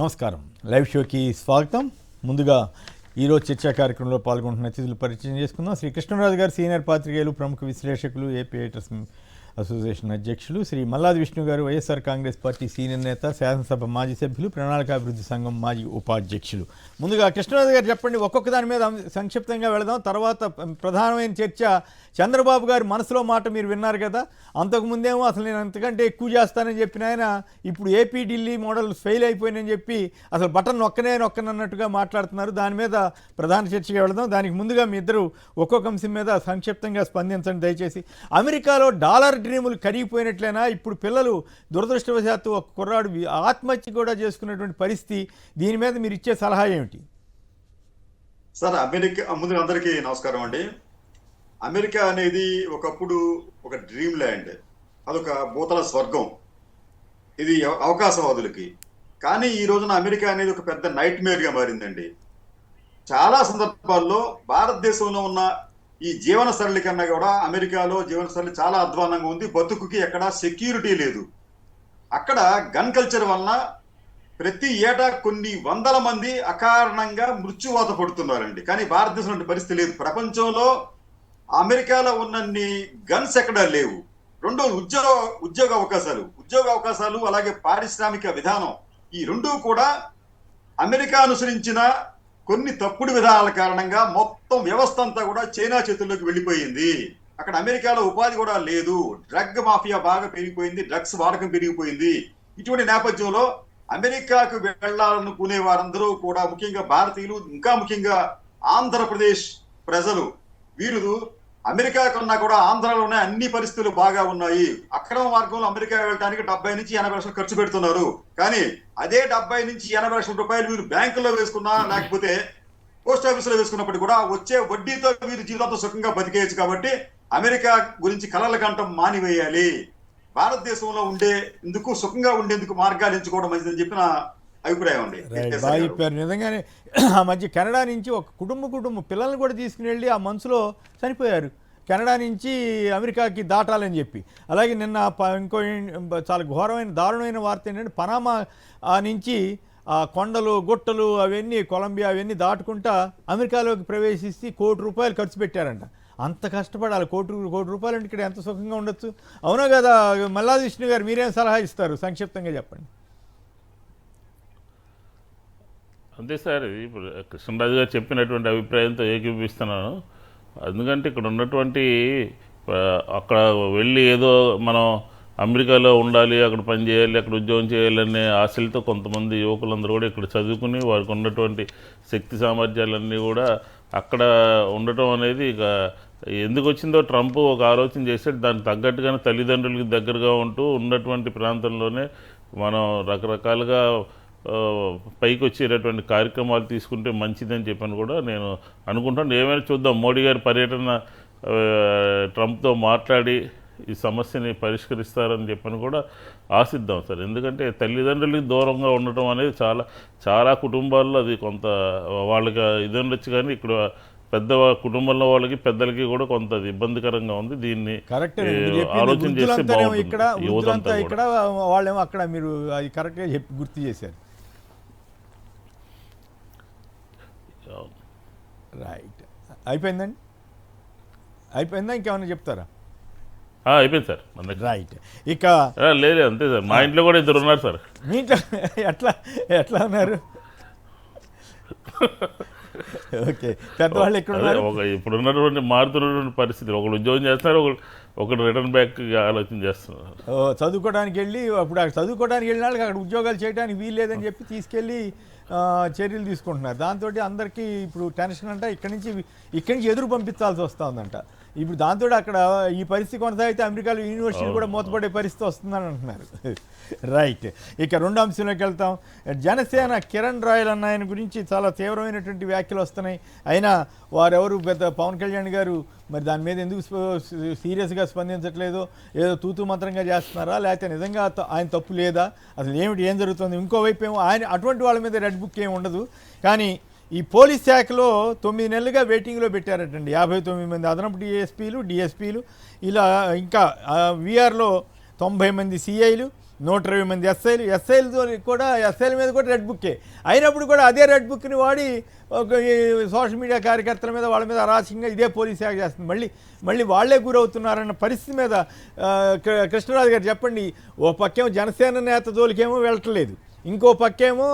నమస్కారం. లైవ్ షోకి స్వాగతం. ముందుగా ఈరోజు చర్చా కార్యక్రమంలో పాల్గొంటున్న అతిథులు పరిచయం చేసుకుందాం. శ్రీ కృష్ణరాజు గారు, సీనియర్ పాత్రికేయులు, ప్రముఖ విశ్లేషకులు, ఏపీ ఎడిటర్స్ అసోసియేషన్ అధ్యక్షులు. శ్రీ మల్లాది విష్ణు గారు, వైఎస్ఆర్ కాంగ్రెస్ పార్టీ సీనియర్ నేత, శాసనసభ మాజీ సభ్యులు, ప్రణాళికాభివృద్ధి సంఘం మాజీ ఉపాధ్యక్షులు. ముందుగా కృష్ణరాజు గారు చెప్పండి, ఒక్కొక్క దాని మీద సంక్షిప్తంగా వెళదాం. తర్వాత ప్రధానమైన చర్చ చంద్రబాబు గారి మనసులో మాట మీరు విన్నారు కదా. అంతకుముందేమో అసలు నేను అంతకంటే ఎక్కువ చేస్తానని చెప్పిన ఆయన ఇప్పుడు ఏపీ ఢిల్లీ మోడల్ ఫెయిల్ అయిపోయిందని చెప్పి అసలు బటన్ నొక్కనన్నట్టుగా మాట్లాడుతున్నారు. దాని మీద ప్రధాన చర్చగా వెళదాం. దానికి ముందుగా మీ ఇద్దరు ఒక్కొక్క అంశం మీద సంక్షిప్తంగా స్పందించండి దయచేసి. అమెరికాలో డాలర్ డ్రీములు కరిగిపోయినట్లయినా ఇప్పుడు పిల్లలు దురదృష్టవశాత్తు ఒక కుర్రాడు ఆత్మహత్య కూడా చేసుకున్నటువంటి పరిస్థితి. దీని మీద మీరు ఇచ్చే సలహా ఏమిటి? సార్, అమెరికా ముందు అందరికీ నమస్కారం అండి. అమెరికా అనేది ఒకప్పుడు ఒక డ్రీమ్ ల్యాండ్, అదొక భూతల స్వర్గం, ఇది అవకాశవాదులకి. కానీ ఈ రోజున అమెరికా అనేది ఒక పెద్ద నైట్ మేర్గా మారిందండి. చాలా సందర్భాల్లో భారతదేశంలో ఉన్న ఈ జీవన సరళి కన్నా కూడా అమెరికాలో జీవన సరళి చాలా అధ్వానంగా ఉంది. బతుకుకి ఎక్కడ సెక్యూరిటీ లేదు. అక్కడ గన్ కల్చర్ వలన ప్రతి ఏటా కొన్ని వందల మంది అకారణంగా మృత్యువాత పడుతున్నారండి. కానీ భారతదేశంలో పరిస్థితి లేదు. ప్రపంచంలో అమెరికాలో ఉన్నన్ని గన్స్ ఎక్కడా లేవు. రెండో ఉద్యోగ అవకాశాలు అలాగే పారిశ్రామిక విధానం, ఈ రెండూ కూడా అమెరికా అనుసరించిన కొన్ని తప్పుడు విధానాల కారణంగా మొత్తం వ్యవస్థ అంతా కూడా చైనా చేతుల్లోకి వెళ్ళిపోయింది. అక్కడ అమెరికాలో ఉపాధి కూడా లేదు. డ్రగ్ మాఫియా బాగా పెరిగిపోయింది, డ్రగ్స్ వాడకం పెరిగిపోయింది. ఇటువంటి నేపథ్యంలో అమెరికాకు వెళ్లాలనుకునే వారందరూ కూడా, ముఖ్యంగా భారతీయులు, ఇంకా ముఖ్యంగా ఆంధ్రప్రదేశ్ ప్రజలు, వీరు అమెరికా కన్నా కూడా ఆంధ్రాలోనే అన్ని పరిస్థితులు బాగా ఉన్నాయి. అక్రమ మార్గంలో అమెరికా వెళ్ళడానికి 70 నుంచి 80 లక్షలు ఖర్చు పెడుతున్నారు. కానీ అదే 70 నుంచి 80 లక్షల రూపాయలు వీరు బ్యాంకులో వేసుకున్నా, లేకపోతే పోస్ట్ ఆఫీసులో వేసుకున్నప్పటికీ కూడా వచ్చే వడ్డీతో వీరు జీవితంతో సుఖంగా బతికేయచ్చు. కాబట్టి అమెరికా గురించి కలల కంఠం మానివేయాలి. భారతదేశంలో సుఖంగా ఉండేందుకు మార్గాలు ఎంచుకోవడం మంచిదని చెప్పిన అభిప్రాయం అండి. బాగా చెప్పారు. నిజంగానే ఆ మధ్య కెనడా నుంచి ఒక కుటుంబం పిల్లల్ని కూడా తీసుకుని వెళ్ళి ఆ మనసులో చనిపోయారు. కెనడా నుంచి అమెరికాకి దాటాలని చెప్పి. అలాగే నిన్న ఇంకో చాలా దారుణమైన వార్త ఏంటంటే, పనామా నుంచి ఆ కొండలు గుట్టలు అవన్నీ, కొలంబియా అవన్నీ దాటుకుంటా అమెరికాలోకి ప్రవేశిస్తే ₹1 కోటి ఖర్చు పెట్టారంట. అంత కష్టపడాలి. కోటి రూపాయలు అంటే ఇక్కడ ఎంత సుఖంగా ఉండొచ్చు. అవునా కదా మల్లాది విష్ణు గారు, మీరేం సలహా ఇస్తారు? సంక్షిప్తంగా చెప్పండి. అంతే సార్, ఇప్పుడు కృష్ణరాజు గారు చెప్పినటువంటి అభిప్రాయంతో ఏకీభవిస్తున్నాను. ఎందుకంటే ఇక్కడ ఉన్నటువంటి అక్కడ వెళ్ళి ఏదో మనం అమెరికాలో ఉండాలి, అక్కడ పని చేయాలి, అక్కడ ఉద్యోగం చేయాలనే ఆశలతో కొంతమంది యువకులందరూ కూడా ఇక్కడ చదువుకుని వారికి ఉన్నటువంటి శక్తి సామర్థ్యాలన్నీ కూడా అక్కడ ఉండటం అనేది ఇక ఎందుకు వచ్చిందో ట్రంప్ ఒక ఆలోచన చేశాడు. దానికి తగ్గట్టుగానే తల్లిదండ్రులకి దగ్గరగా ఉంటూ ఉన్నటువంటి ప్రాంతంలోనే మనం రకరకాలుగా పైకి వచ్చేటటువంటి కార్యక్రమాలు తీసుకుంటే మంచిదని చెప్పని కూడా నేను అనుకుంటాను. ఏమైనా చూద్దాం, మోడీ గారి పర్యటన ట్రంప్తో మాట్లాడి ఈ సమస్యని పరిష్కరిస్తారని చెప్పని కూడా ఆశిద్దాం సార్. ఎందుకంటే తల్లిదండ్రులకి దూరంగా ఉండటం అనేది చాలా కుటుంబాల్లో అది కొంత వాళ్ళకి ఇది ఉండొచ్చు. కానీ ఇక్కడ పెద్ద కుటుంబంలో వాళ్ళకి పెద్దలకి కూడా కొంత ఇబ్బందికరంగా ఉంది. దీన్ని ఆలోచన చేస్తే బాగుంటుంది. ఇక్కడ వాళ్ళేమో అక్కడ, మీరు అది కరెక్ట్గా గుర్తు చేశారు. రైట్. అయిపోయిందా? ఇంకేమన్నా చెప్తారా? అయిపోయింది సార్. రైట్. ఇక లేదు అంతే సార్, మా ఇంట్లో కూడా 2 ఉన్నారు సార్. మీ ఇంట్లో ఎట్లా ఉన్నారు? ఓకే. పెద్దవాళ్ళు ఎక్కడ ఉన్నారు? ఇప్పుడు ఉన్నటువంటి మారుతున్నటువంటి పరిస్థితి, ఒకళ్ళు ఉద్యోగం చేస్తున్నారు, ఒకరు రిటర్న్ బ్యాక్ ఆలోచన చేస్తున్నారు. చదువుకోవడానికి వెళ్ళి, అప్పుడు చదువుకోవడానికి వెళ్ళిన వాళ్ళకి అక్కడ ఉద్యోగాలు చేయడానికి వీలు లేదని చెప్పి తీసుకెళ్ళి చర్యలు తీసుకుంటున్నారు. దాంతో అందరికీ ఇప్పుడు టెన్షన్ అంట. ఇక్కడి నుంచి ఎదురు పంపించాల్సి వస్తుందంట. ఇప్పుడు దాంతో అక్కడ ఈ పరిస్థితి కొనసాగితే అమెరికాలో యూనివర్సిటీలు కూడా మూతపడే పరిస్థితి వస్తుందని అంటున్నారు. రైట్. ఇక 2వ అంశంలోకి వెళ్తాం. జనసేన కిరణ్ రాయల్ అన్న ఆయన గురించి చాలా తీవ్రమైనటువంటి వ్యాఖ్యలు వస్తున్నాయి. అయినా వారెవరు పెద్ద పవన్ కళ్యాణ్ గారు మరి దాని మీద ఎందుకు సీరియస్గా స్పందించట్లేదు? ఏదో తూతూ మంత్రంగా చేస్తున్నారా, లేకపోతే నిజంగా ఆయన తప్పు లేదా, అసలు ఏం జరుగుతుంది? ఇంకోవైపు ఏమో ఆయన అటువంటి వాళ్ళ మీద రెడ్ బుక్ ఏమి ఉండదు. కానీ ఈ పోలీస్ శాఖలో 9 నెలలుగా వెయిటింగ్లో పెట్టారటండి 59 మంది అదనపు డిఎస్పీలు ఇలా ఇంకా వీఆర్లో 90 మంది సిఐలు, 120 మంది ఎస్ఐలతో కూడా ఎస్ఐల మీద కూడా రెడ్ బుక్కే అయినప్పుడు కూడా అదే రెడ్ బుక్ని వాడి ఈ సోషల్ మీడియా కార్యకర్తల మీద వాళ్ళ మీద అరాచకంగా ఇదే పోలీస్ యాక్ట్ చేస్తుంది. మళ్ళీ వాళ్ళే గురవుతున్నారన్న పరిస్థితి మీద కృష్ణరాజు గారు చెప్పండి. ఓ పక్కేమో జనసేన నేత జోలికేమో వెళ్ళట్లేదు, ఇంకో పక్కేమో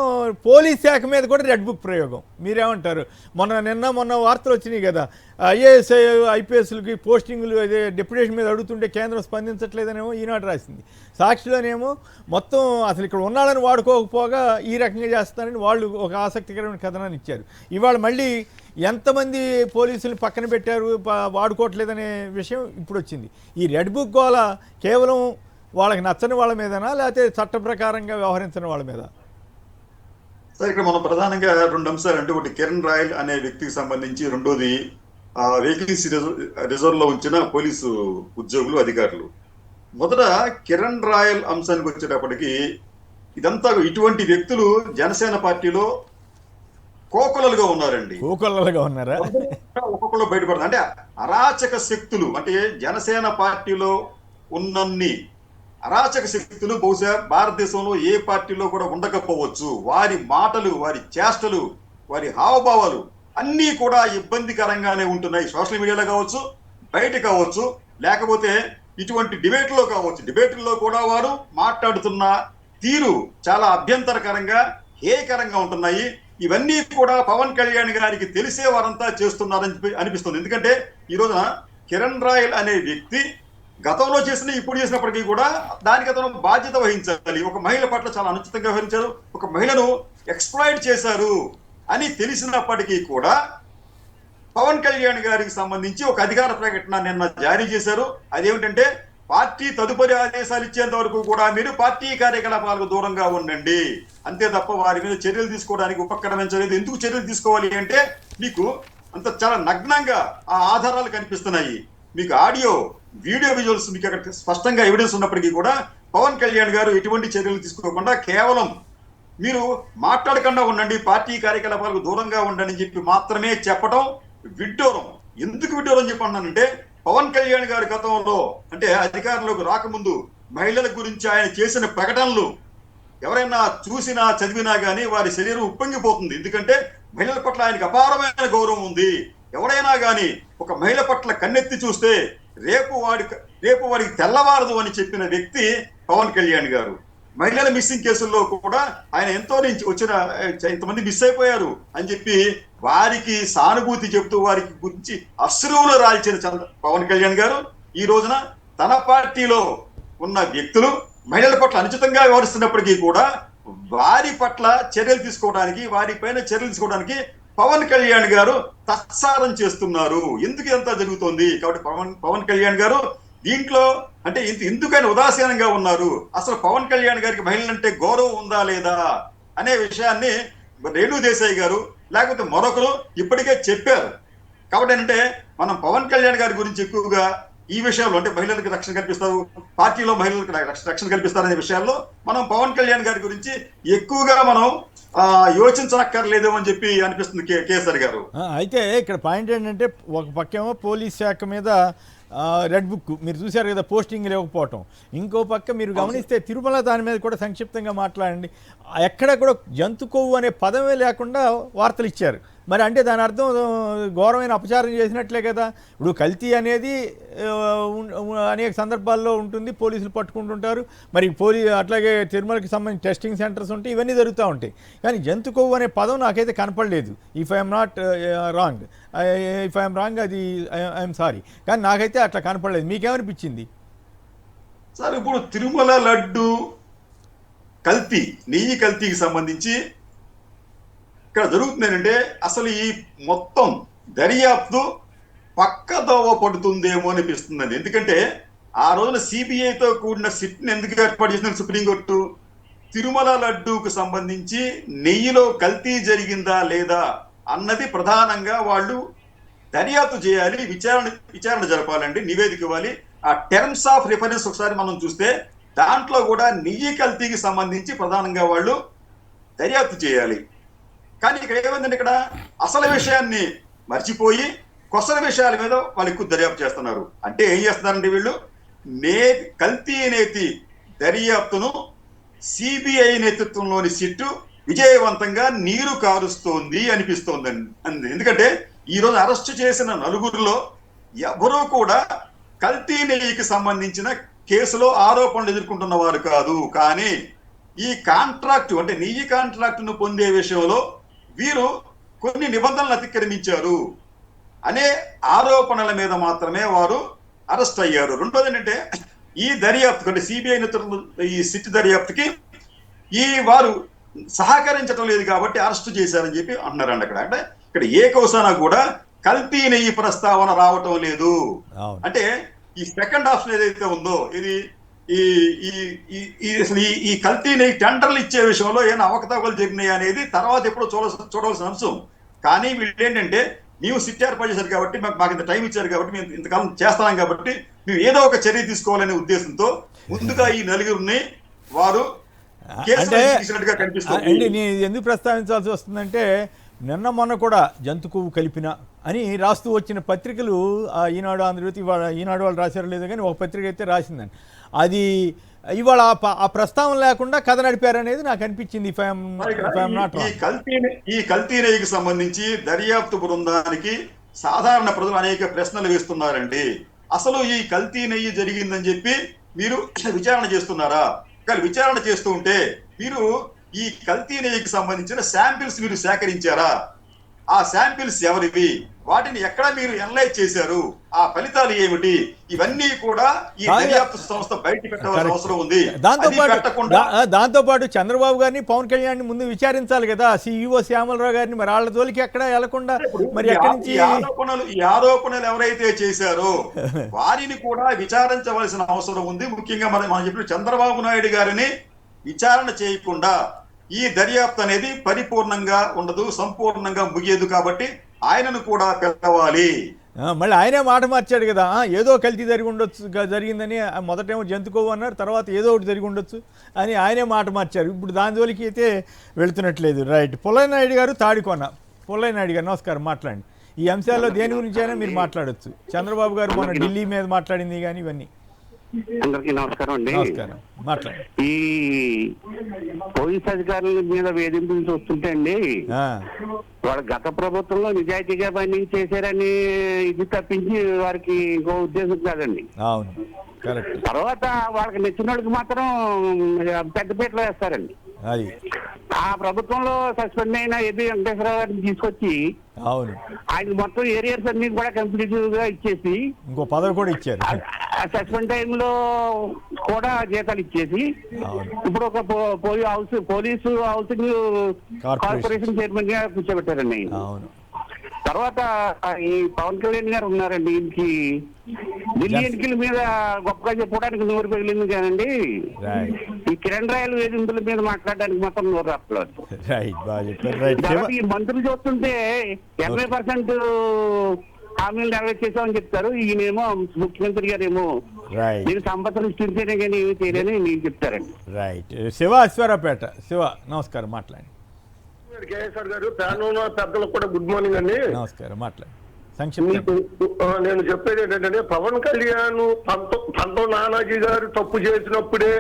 పోలీస్ శాఖ మీద కూడా రెడ్ బుక్ ప్రయోగం. మీరేమంటారు? మొన్న వార్తలు వచ్చినాయి కదా, ఐఏఎస్ ఐపీఎస్లకి పోస్టింగ్లు అదే డెప్యుటేషన్ మీద అడుగుతుంటే కేంద్రం స్పందించట్లేదనేమో ఈనాడు రాసింది. సాక్షిలోనేమో మొత్తం అసలు ఇక్కడ ఉన్నాళ్ళని వాడుకోకపోగా ఈ రకంగా చేస్తారని వాళ్ళు ఒక ఆసక్తికరమైన కథనాన్ని ఇచ్చారు. ఇవాళ మళ్ళీ ఎంతమంది పోలీసులు పక్కన పెట్టారు వాడుకోవట్లేదనే విషయం ఇప్పుడు వచ్చింది. ఈ రెడ్ బుక్ గోల కేవలం వాళ్ళకి నచ్చని వాళ్ళ మీదనా లేకపోతే చట్ట ప్రకారంగా వ్యవహరించిన వాళ్ళ మీద? సార్ ఇక్కడ మనం ప్రధానంగా 2 అంశాలు అంటే, ఒకటి కిరణ్ రాయల్ అనే వ్యక్తికి సంబంధించి, రెండోది వేకెన్సీ రిజర్వ్ లో ఉంచిన పోలీసు ఉద్యోగులు అధికారులు. మొదట కిరణ్ రాయల్ అంశానికి వచ్చేటప్పటికి ఇదంతా ఇటువంటి వ్యక్తులు జనసేన పార్టీలో కోకొలలుగా ఉన్నారండి. కోకొల్లలుగా ఉన్నారా? ఒక్కొక్కరు బయటపడతారు. అంటే అరాచక శక్తులు, అంటే జనసేన పార్టీలో ఉన్నన్ని అరాచక శక్తులు బహుశా భారతదేశంలో ఏ పార్టీలో కూడా ఉండకపోవచ్చు. వారి మాటలు, వారి చేష్టలు, వారి హావభావాలు అన్నీ కూడా ఇబ్బందికరంగానే ఉంటున్నాయి. సోషల్ మీడియాలో కావచ్చు, బయట కావచ్చు, లేకపోతే ఇటువంటి డిబేట్లో కావచ్చు. డిబేట్లో కూడా వారు మాట్లాడుతున్న తీరు చాలా అభ్యంతరకరంగా, హేయకరంగా ఉంటున్నాయి. ఇవన్నీ కూడా పవన్ కళ్యాణ్ గారికి తెలిసే వారంతా చేస్తున్నారని అనిపిస్తుంది. ఎందుకంటే ఈ రోజున కిరణ్ రాయల్ అనే వ్యక్తి గతంలో చేసిన, ఇప్పుడు చేసినప్పటికీ కూడా దానికి అతను బాధ్యత వహించాలి. ఒక మహిళ పట్ల చాలా అనుచితంగా వ్యవహరించారు, ఒక మహిళను ఎక్స్‌ప్లాయిట్ చేశారు అని తెలిసినప్పటికీ కూడా పవన్ కళ్యాణ్ గారికి సంబంధించి ఒక అధికార ప్రకటన నిన్న జారీ చేశారు. అదేమిటంటే, పార్టీ తదుపరి ఆదేశాలు ఇచ్చేంత వరకు కూడా మీరు పార్టీ కార్యకలాపాలకు దూరంగా ఉండండి, అంతే తప్ప వారి మీద చర్యలు తీసుకోవడానికి ఉపక్రమించలేదు. ఎందుకు చర్యలు తీసుకోవాలి అంటే, మీకు అంత చాలా నగ్నంగా ఆ ఆధారాలు కనిపిస్తున్నాయి. మీకు ఆడియో, వీడియో విజువల్స్ మీకు అక్కడ స్పష్టంగా ఎవిడెన్స్ ఉన్నప్పటికీ కూడా పవన్ కళ్యాణ్ గారు ఎటువంటి చర్యలు తీసుకోకుండా కేవలం మీరు మాట్లాడకుండా ఉండండి, పార్టీ కార్యకలాపాలకు దూరంగా ఉండండి అని చెప్పి మాత్రమే చెప్పడం విడ్డూరం. ఎందుకు విడ్డూరం చెప్పి అన్నానంటే, పవన్ కళ్యాణ్ గారి గతంలో అంటే అధికారంలోకి రాకముందు మహిళల గురించి ఆయన చేసిన ప్రకటనలు ఎవరైనా చూసినా చదివినా కానీ వారి శరీరం ఉప్పొంగిపోతుంది. ఎందుకంటే మహిళల పట్ల ఆయనకు అపారమైన గౌరవం ఉంది. ఎవరైనా కానీ ఒక మహిళ పట్ల కన్నెత్తి చూస్తే రేపు వాడికి తెల్లవారదు అని చెప్పిన వ్యక్తి పవన్ కళ్యాణ్ గారు. మహిళల మిస్సింగ్ కేసుల్లో కూడా ఆయన ఎంతో నుంచి వచ్చిన ఇంతమంది మిస్ అయిపోయారు అని చెప్పి వారికి సానుభూతి చెబుతూ వారికి గురించి అశ్రువులు రాల్చిన పవన్ కళ్యాణ్ గారు ఈ రోజున తన పార్టీలో ఉన్న వ్యక్తులు మహిళల పట్ల అనుచితంగా వ్యవహరిస్తున్నప్పటికీ కూడా వారి పట్ల చర్యలు తీసుకోవడానికి, వారిపైన చర్యలు తీసుకోవడానికి పవన్ కళ్యాణ్ గారు తత్సారం చేస్తున్నారు. ఎందుకు ఇదంతా జరుగుతోంది? కాబట్టి పవన్ కళ్యాణ్ గారు దీంట్లో అంటే ఎందుకైనా ఉదాసీనంగా ఉన్నారు. అసలు పవన్ కళ్యాణ్ గారికి మహిళలంటే గౌరవం ఉందా లేదా అనే విషయాన్ని రేణు దేశాయ్ గారు లేకపోతే మరొకరు ఇప్పటికే చెప్పారు. కాబట్టి ఏంటంటే మనం పవన్ కళ్యాణ్ గారి గురించి ఎక్కువగా ఈ విషయంలో అంటే మహిళలకు రక్షణ కల్పిస్తారు, పార్టీలో మహిళలకు రక్షణ కల్పిస్తారనే విషయాల్లో మనం పవన్ కళ్యాణ్ గారి గురించి ఎక్కువగా మనం యోచించనక్కర్లేదు అని చెప్పి అనిపిస్తుంది కేసరి గారు. అయితే ఇక్కడ పాయింట్ ఏంటంటే, ఒక పక్కేమో పోలీస్ శాఖ మీద రెడ్ బుక్ మీరు చూశారు కదా, పోస్టింగ్ లేకపోవటం. ఇంకో పక్క మీరు గమనిస్తే తిరుమల దాని మీద కూడా సంక్షిప్తంగా మాట్లాడండి. ఎక్కడ కూడా జంతు కొవ్వు అనే పదమే లేకుండా వార్తలు ఇచ్చారు. మరి అంటే దాని అర్థం ఘోరమైన అపచారం చేసినట్లే కదా. ఇప్పుడు కల్తీ అనేది అనేక సందర్భాల్లో ఉంటుంది, పోలీసులు పట్టుకుంటుంటారు. మరి అట్లాగే తిరుమలకి సంబంధించి టెస్టింగ్ సెంటర్స్ ఉంటాయి, ఇవన్నీ జరుగుతూ ఉంటాయి. కానీ జంతు కొవ్వు అనే పదం నాకైతే కనపడలేదు. If I'm not wrong, if I'm wrong అది ఐఎమ్ సారీ, కానీ నాకైతే అట్లా కనపడలేదు. మీకేమనిపించింది సార్? ఇప్పుడు తిరుమల లడ్డు కల్తీ, నెయ్యి కల్తీకి సంబంధించి ఇక్కడ జరుగుతుంది ఏంటంటే, అసలు ఈ మొత్తం దర్యాప్తు పక్కదోవ పడుతుందేమో అనిపిస్తుందండి. ఎందుకంటే ఆ రోజున సిబిఐతో కూడిన సిట్ని ఎందుకు ఏర్పాటు చేసిన సుప్రీంకోర్టు? తిరుమల లడ్డూకు సంబంధించి నెయ్యిలో కల్తీ జరిగిందా లేదా అన్నది ప్రధానంగా వాళ్ళు దర్యాప్తు చేయాలి, విచారణ జరపాలండి, నివేదిక ఇవ్వాలి. ఆ టర్మ్స్ ఆఫ్ రిఫరెన్స్ ఒకసారి మనం చూస్తే దాంట్లో కూడా నెయ్యి కల్తీకి సంబంధించి ప్రధానంగా వాళ్ళు దర్యాప్తు చేయాలి. కానీ ఇక్కడ ఏమైందంటే, ఇక్కడ అసలు విషయాన్ని మర్చిపోయి కొసల విషయాల మీద వాళ్ళు ఎక్కువ దర్యాప్తు చేస్తున్నారు. అంటే ఏం చేస్తున్నారంటే, వీళ్ళు కల్తీ నేతి దర్యాప్తును సిబిఐ నేతృత్వంలోని సిట్టు విజయవంతంగా నీరు కారుస్తోంది అనిపిస్తోంది. ఎందుకంటే ఈ రోజు అరెస్టు చేసిన నలుగురిలో ఎవరూ కూడా కల్తీ నెయ్యికి సంబంధించిన కేసులో ఆరోపణలు ఎదుర్కొంటున్న వారు కాదు. కానీ ఈ కాంట్రాక్టు అంటే నెయ్యి కాంట్రాక్టును పొందే విషయంలో వీరు కొన్ని నిబంధనలు అతిక్రమించారు అనే ఆరోపణల మీద మాత్రమే వారు అరెస్ట్ అయ్యారు. రెండోది ఏంటంటే ఈ దర్యాప్తు అంటే సిబిఐ ఈ సిట్ దర్యాప్తుకి ఈ వారు సహకరించడం లేదు కాబట్టి అరెస్టు చేశారని చెప్పి అన్నారండి. అంటే ఇక్కడ ఏ కౌసానా కూడా కల్తీ నెయ్యి ప్రస్తావన రావటం లేదు. అంటే ఈ సెకండ్ ఆప్షన్ ఏదైతే ఉందో ఇది ఈ కల్తీ నెయ్యి టెండర్లు ఇచ్చే విషయంలో ఏమైనా అవకతవకలు జరిగినాయి అనేది తర్వాత ఎప్పుడో చూడవలసిన అంశం. కానీ వీళ్ళు ఏంటంటే మేము సిట్ ఏర్పాటు చేశారు కాబట్టి మాకు ఇంత టైం ఇచ్చారు కాబట్టి మేము ఇంతకాలం చేస్తున్నాం కాబట్టి మేము ఏదో ఒక చర్య తీసుకోవాలనే ఉద్దేశంతో ముందుగా ఈ నలుగురిని వారు అంటే నేను ఎందుకు ప్రస్తావించాల్సి వస్తుందంటే నిన్న మొన్న కూడా జంతు కొవ్వు కలిపిన అని రాస్తూ వచ్చిన పత్రికలు ఈనాడు ఆంధ్రజ్యోతి ఈనాడు వాళ్ళు రాశారో లేదో కానీ ఒక పత్రిక అయితే రాసిందని అది ఇవాళ ఆ ప్రస్తావన లేకుండా కథ నడిపారనేది నాకు అనిపించింది. ఈ కల్తీ నెయ్యికి సంబంధించి దర్యాప్తు బృందానికి సాధారణ ప్రజలు అనేక ప్రశ్నలు వేస్తున్నారండి. అసలు ఈ కల్తీ నెయ్యి జరిగిందని చెప్పి మీరు విచారణ చేస్తున్నారా? విచారణ చేస్తూ ఉంటే మీరు ఈ కల్తీ నెయ్యికి సంబంధించిన శాంపిల్స్ మీరు సేకరించారా? ఆ శాంపిల్స్ ఎవరివి? వాటిని ఎక్కడ మీరు అనలైజ్ చేశారు? ఆ ఫలితాలు ఏమిటి? ఇవన్నీ కూడా ఈ దర్యాప్తు సంస్థ బయట పెట్టాల్సిన అవసరం ఉంది. దాంతో పాటు చంద్రబాబు గారిని పవన్ కళ్యాణ్ ముందు విచారించాలి కదా. సిఇఓ శ్యామలరావు గారిని మరి వాళ్ళ తోలికి ఎక్కడ వెళ్లకుండా మరి ఎక్కడి నుంచి ఈ ఆరోపణలు ఎవరైతే చేశారో వారిని కూడా విచారించవలసిన అవసరం ఉంది. ముఖ్యంగా మనం చెప్పిన చంద్రబాబు నాయుడు గారిని విచారణ చేయకుండా ఈ దర్యాప్తు అనేది పరిపూర్ణంగా ఉండదు, సంపూర్ణంగా ముగియదు. కాబట్టి ఆయనను కూడా పిలవాలి. మళ్ళీ ఆయనే మాట మార్చాడు కదా, ఏదో కల్తీ జరిగిందని. మొదటేమో జంతుకోవు అన్నారు, తర్వాత ఏదో ఒకటి జరిగి ఉండొచ్చు అని ఆయనే మాట మార్చారు. ఇప్పుడు దాని జోలికి అయితే వెళుతున్నట్లేదు. రైట్. పుల్లయ్య నాయుడు గారు తాడికొన్న. పుల్లయ్య నాయుడు గారు నమస్కారం, మాట్లాడండి. ఈ అంశాల్లో దేని గురించి అయినా మీరు మాట్లాడచ్చు. చంద్రబాబు గారు మొన్న ఢిల్లీ మీద మాట్లాడింది కానీ ఇవన్నీ. అందరికీ నమస్కారం అండి. నమస్కారం, మాట్లాడండి. ఈ పోలీస్ అధికారుల మీద వేధింపులు చూస్తుంటే అండి, వాళ్ళ గత ప్రభుత్వంలో నిజాయితీగా పని చేశారని ఇది తప్పించి వారికి ఇంకో ఉద్దేశం కాదండి. అవును, కరెక్ట్. తర్వాత వాళ్ళకి నచ్చిన వాళ్ళకి మాత్రం పెద్దపీటలో వేస్తారండి. అది ఆ ప్రభుత్వంలో సస్పెండ్ అయిన ఏబి వెంకటేశ్వరరావు గారిని తీసుకొచ్చి అవును ఆయన మొత్తం ఏరియాస్ అన్ని కూడా కంప్లీట్ గా ఇచ్చేసి ఇంకో పదవి కూడా ఇచ్చారు. సస్పెండ్ టైంలో కూడా జీతాలు ఇచ్చేసి ఇప్పుడు ఒక పోలీసు హౌసింగ్ కార్పొరేషన్ చైర్మన్ గా కూర్చోబెట్టారండి. అవును. తర్వాత ఈ పవన్ కళ్యాణ్ గారు ఉన్నారండి, ఈయనకి ఢిల్లీ ఎన్నికల మీద గొప్పగా చెప్పుకోవడానికి నోరు పగిలింది కానండి, ఈ కిరణ్ రాయల్ వేధింపుల మీద మాట్లాడడానికి మాత్రం నోరు రావట్లేదు. ఈ మంత్రులు చూస్తుంటే 80% హామీలు నెరవేర్చేసామని చెప్తారు. ఈయనేమో ముఖ్యమంత్రి గారేమో నేను సంపదలు సృష్టించేనే కానీ ఏమి చేయలేని నేను చెప్తారండి. రైట్. శివ అశ్వరాపేట. శివ నమస్కారం, మాట్లాడండి. కేఎస్ఆర్ గారు, ప్యానల్ పెద్దలకు కూడా గుడ్ మార్నింగ్ అండి. నమస్కారం, మాట్లాడండి. నేను చెప్పేది ఏంటంటే, పవన్ కళ్యాణ్ పంతో నానాజీ గారు తప్పు చేసినప్పుడే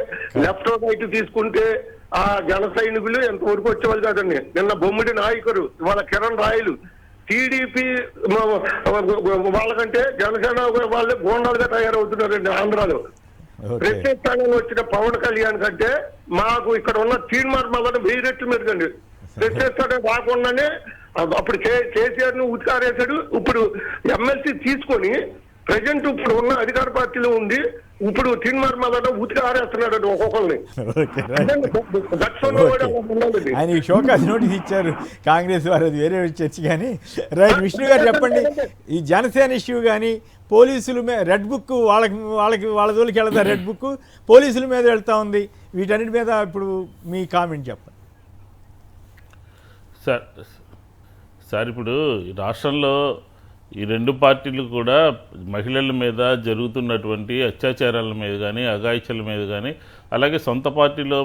లెఫ్ట్ రైట్ తీసుకుంటే ఆ జన సైనికులు ఎంతవరకు వచ్చేవాళ్ళు కాదండి. నిన్న బొమ్మిడి నాయకుడు, ఇవాళ కిరణ్ రాయలు, టీడీపీ వాళ్ళకంటే జనసేన వాళ్ళే గోండాలుగా తయారవుతున్నారండి ఆంధ్రాలో. ప్రత్యేక స్థానంలో వచ్చిన పవన్ కళ్యాణ్ కంటే మాకు ఇక్కడ ఉన్న తీర్మార్ మళ్ళీ 1000 రెట్లు మెరుగండి. ప్రత్యేక రాకుండానే అప్పుడు కేసీఆర్ ను ఉతికారేశాడు. ఇప్పుడు ఎమ్మెల్సీ తీసుకొని ప్రజెంట్ ఇప్పుడు ఉన్న అధికార పార్టీలో ఉండి ఇప్పుడు తీర్మార్ మళ్ళీ ఉతికి ఆరేస్తున్నాడు ఒక్కొక్కరిని. ఆయన షోకాస్ నోటీస్ ఇచ్చారు కాంగ్రెస్ వారు, అది వేరే చర్చ. కానీ రైట్. విష్ణు గారు చెప్పండి, ఈ జనసేన ఇష్యూ కానీ పోలీసుల మీద రెడ్ బుక్ వాళ్ళ జోలికి వెళ్తా, రెడ్ బుక్ పోలీసుల మీద వెళ్తా ఉంది, వీటన్నిటి మీద ఇప్పుడు మీ కామెంట్ చెప్పండి. సార్ ఇప్పుడు రాష్ట్రంలో ఈ రెండు పార్టీలు కూడా మహిళల మీద జరుగుతున్నటువంటి అత్యాచారాల మీద కానీ అఘాయిత్యాల మీద కానీ అలాగే సొంత పార్టీలో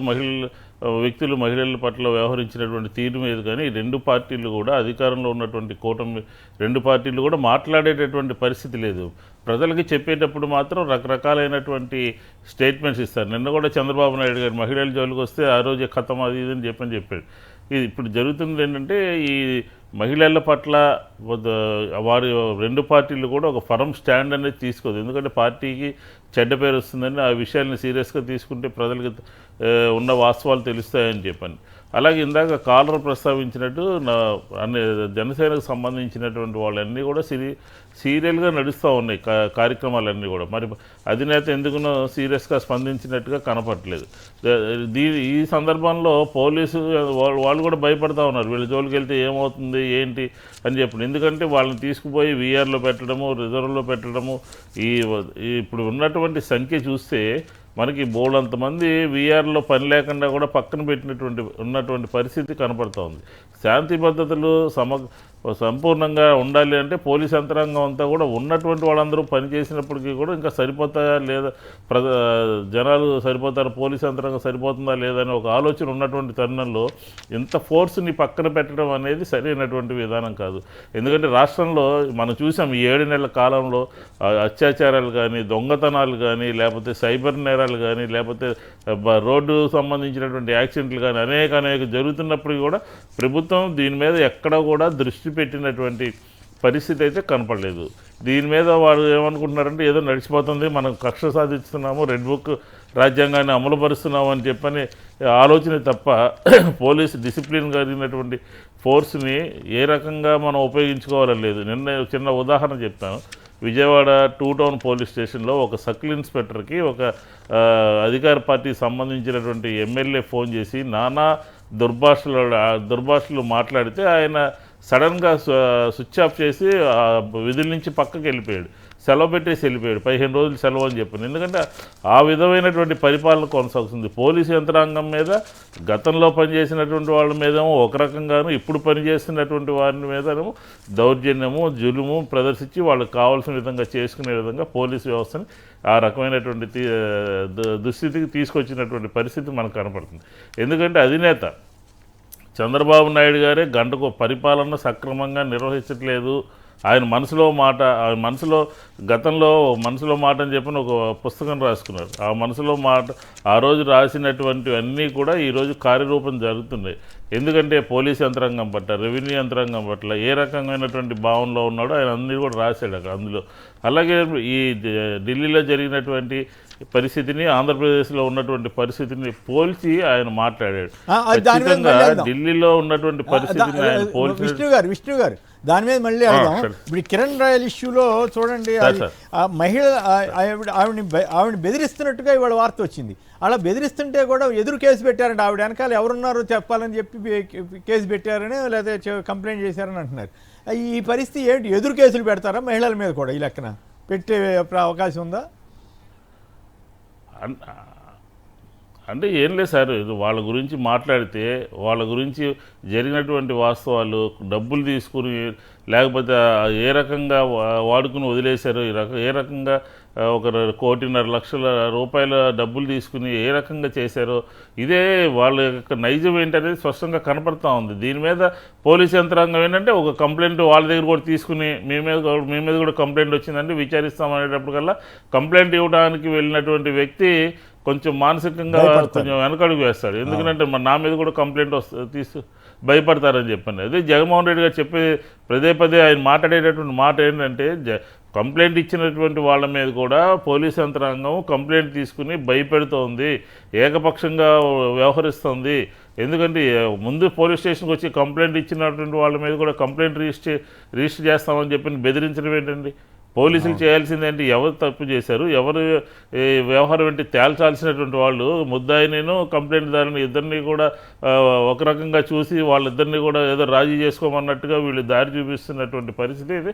వ్యక్తులు మహిళల పట్ల వ్యవహరించినటువంటి తీరు మీద కానీ రెండు పార్టీలు కూడా అధికారంలో ఉన్నటువంటి కూటమి రెండు పార్టీలు కూడా మాట్లాడేటటువంటి పరిస్థితి లేదు. ప్రజలకి చెప్పేటప్పుడు మాత్రం రకరకాలైనటువంటి స్టేట్మెంట్స్ ఇస్తారు. నిన్న కూడా చంద్రబాబు నాయుడు గారు మహిళల జోలికి వస్తే ఆ రోజే ఖతం అది ఇది అని చెప్పాడు. ఇది ఇప్పుడు జరుగుతుంది ఏంటంటే ఈ మహిళల పట్ల వారి రెండు పార్టీలు కూడా ఒక ఫర్మ్ స్టాండ్ అనేది తీసుకోదు. ఎందుకంటే పార్టీకి చెడ్డ పేరు వస్తుందని ఆ విషయాన్ని సీరియస్గా తీసుకుంటే ప్రజలకు ఉన్న వాస్తవాలు తెలుస్తాయని చెప్పండి. అలాగే ఇందాక కాలర్ ప్రస్తావించినట్టు అన్ని జనసేనకు సంబంధించినటువంటి వాళ్ళన్నీ కూడా సీరియల్గా నడుస్తూ ఉన్నాయి కార్యక్రమాలన్నీ కూడా. మరి అధినేత ఎందుకునో సీరియస్గా స్పందించినట్టుగా కనపడలేదు. ఈ సందర్భంలో పోలీసు వాళ్ళు కూడా భయపడతా ఉన్నారు, వీళ్ళ జోలికి వెళ్తే ఏమవుతుంది ఏంటి అని చెప్పి. ఎందుకంటే వాళ్ళని తీసుకుపోయి వీఆర్లో పెట్టడము, రిజర్వ్లో పెట్టడము, ఇప్పుడు ఉన్నటువంటి సంఖ్య చూస్తే మనకి బోల్డంతమంది వీఆర్లో పని లేకుండా కూడా పక్కన ఉన్నటువంటి పరిస్థితి కనపడుతూ ఉంది. శాంతి భద్రతలు సంపూర్ణంగా ఉండాలి అంటే పోలీస్ యంత్రాంగం అంతా కూడా ఉన్నటువంటి వాళ్ళందరూ పనిచేసినప్పటికీ కూడా ఇంకా సరిపోతాయా లేదా, జనాలు సరిపోతారు, పోలీస్ యంత్రాంగం సరిపోతుందా లేదా అని ఒక ఆలోచన ఉన్నటువంటి తరుణంలో ఇంత ఫోర్స్ని పక్కన పెట్టడం అనేది సరైనటువంటి విధానం కాదు. ఎందుకంటే రాష్ట్రంలో మనం చూసాం ఈ 7 నెలల కాలంలో అత్యాచారాలు కానీ, దొంగతనాలు కానీ, లేకపోతే సైబర్ నేరాలు కానీ, లేకపోతే రోడ్డు సంబంధించినటువంటి యాక్సిడెంట్లు కానీ అనేక జరుగుతున్నప్పటికీ కూడా ప్రభుత్వం దీని మీద ఎక్కడ కూడా దృష్టి పెట్టినటువంటి పరిస్థితి అయితే కనపడలేదు. దీని మీద వాళ్ళు ఏమనుకుంటున్నారంటే ఏదో నడిచిపోతుంది, మనం కక్ష సాధిస్తున్నాము, రెడ్ బుక్ రాజ్యాంగాన్ని అమలుపరుస్తున్నాము అని చెప్పని ఆలోచన తప్ప పోలీసు డిసిప్లిన్ కలిగినటువంటి ఫోర్స్ని ఏ రకంగా మనం ఉపయోగించుకోవాలని లేదు. నిన్న చిన్న ఉదాహరణ చెప్తాను. విజయవాడ 2 టౌన్ పోలీస్ స్టేషన్లో ఒక సర్కిల్ ఇన్స్పెక్టర్కి ఒక అధికార పార్టీకి సంబంధించినటువంటి ఎమ్మెల్యే ఫోన్ చేసి నానా దుర్భాషలు మాట్లాడితే ఆయన సడన్గా స్విచ్ ఆఫ్ చేసి విధుల నుంచి పక్కకి వెళ్ళిపోయాడు, సెలవు పెట్టేసి వెళ్ళిపోయాడు. 15 రోజులు సెలవు అని చెప్పాను. ఎందుకంటే ఆ విధమైనటువంటి పరిపాలన కొనసాగుతుంది. పోలీసు యంత్రాంగం మీద గతంలో పనిచేసినటువంటి వాళ్ళ మీదేమో ఒక రకంగాను, ఇప్పుడు పనిచేస్తున్నటువంటి వారి మీదనేమో దౌర్జన్యము, జులుము ప్రదర్శించి వాళ్ళకి కావాల్సిన విధంగా చేసుకునే విధంగా పోలీసు వ్యవస్థని ఆ రకమైనటువంటి దుస్థితికి తీసుకొచ్చినటువంటి పరిస్థితి మనకు కనపడుతుంది. ఎందుకంటే అధినేత చంద్రబాబు నాయుడు గారే గంటకు పరిపాలన సక్రమంగా నిర్వహించట్లేదు. ఆయన గతంలో మనసులో మాట అని చెప్పిన ఒక పుస్తకం రాసుకున్నారు. ఆ మనసులో మాట ఆ రోజు రాసినటువంటివన్నీ కూడా ఈరోజు కార్యరూపం జరుగుతున్నాయి. ఎందుకంటే పోలీస్ యంత్రాంగం పట్ల, రెవెన్యూ యంత్రాంగం పట్ల ఏ రకమైనటువంటి భావనలో ఉన్నాడో ఆయన అన్నీ కూడా రాశాడు అక్కడ అందులో. అలాగే ఈ ఢిల్లీలో జరిగినటువంటి పరిస్థితిని, ఆంధ్రప్రదేశ్లో ఉన్నటువంటి పరిస్థితిని పోల్చి ఆయన మాట్లాడాడు. ఖచ్చితంగా ఢిల్లీలో ఉన్నటువంటి పరిస్థితిని ఆయన పోల్చి. విష్ణు గారు దాని మీద మళ్ళీ అడుగుదాం. ఇప్పుడు కిరణ్ రాయల్ ఇష్యూలో చూడండి, మహిళ ఆవిడని బెదిరిస్తున్నట్టుగా ఇవాళ వార్త వచ్చింది. అలా బెదిరిస్తుంటే కూడా ఎదురు కేసు పెట్టారంటే ఆవిడ వెనకాల ఎవరున్నారో చెప్పాలని చెప్పి కేసు పెట్టారని లేదా కంప్లైంట్ చేశారని అంటున్నారు. ఈ పరిస్థితి ఏంటి? ఎదురు కేసులు పెడతారా మహిళల మీద కూడా? ఈ లెక్కన పెట్టే అవకాశం ఉందా? అంటే ఏం లేదు సార్, వాళ్ళ గురించి మాట్లాడితే వాళ్ళ గురించి జరిగినటువంటి వాస్తవాలు, డబ్బులు తీసుకుని లేకపోతే ఏ రకంగా వాడుకుని వదిలేశారు, ఏ రకంగా 1.5 లక్షల రూపాయల డబ్బులు తీసుకుని ఏ రకంగా చేశారో, ఇదే వాళ్ళ యొక్క నైజం ఏంటనేది స్పష్టంగా కనపడతా ఉంది. దీని మీద పోలీస్ యంత్రాంగం ఏంటంటే ఒక కంప్లైంట్ వాళ్ళ దగ్గర కూడా తీసుకుని మీ మీద కూడా కంప్లైంట్ వచ్చిందంటే విచారిస్తామనేటప్పటికల్లా కంప్లైంట్ ఇవ్వడానికి వెళ్ళినటువంటి వ్యక్తి కొంచెం మానసికంగా కొంచెం వెనకడుగు వేస్తాడు. ఎందుకంటే నా మీద కూడా కంప్లైంట్ భయపడతారని చెప్పండి. అదే జగన్మోహన్ రెడ్డి గారు చెప్పే పదే ఆయన మాట్లాడేటటువంటి మాట ఏంటంటే కంప్లైంట్ ఇచ్చినటువంటి వాళ్ళ మీద కూడా పోలీస్ యంత్రాంగం కంప్లైంట్ తీసుకుని భయపెడుతోంది, ఏకపక్షంగా వ్యవహరిస్తుంది. ఎందుకంటే ముందు పోలీస్ స్టేషన్కి వచ్చి కంప్లైంట్ ఇచ్చినటువంటి వాళ్ళ మీద కూడా కంప్లైంట్ రిజిస్టర్ చేస్తామని చెప్పి బెదిరించడం ఏంటండి? పోలీసులు చేయాల్సిందేంటి? ఎవరు తప్పు చేశారు, ఎవరు వ్యవహారం ఏంటి తేల్చాల్సినటువంటి వాళ్ళు ముద్దాయినేను కంప్లైంట్ దారిని ఇద్దరిని కూడా ఒక రకంగా చూసి వాళ్ళిద్దరిని కూడా ఏదో రాజీ చేసుకోమన్నట్టుగా వీళ్ళు దారి చూపిస్తున్నటువంటి పరిస్థితి ఇది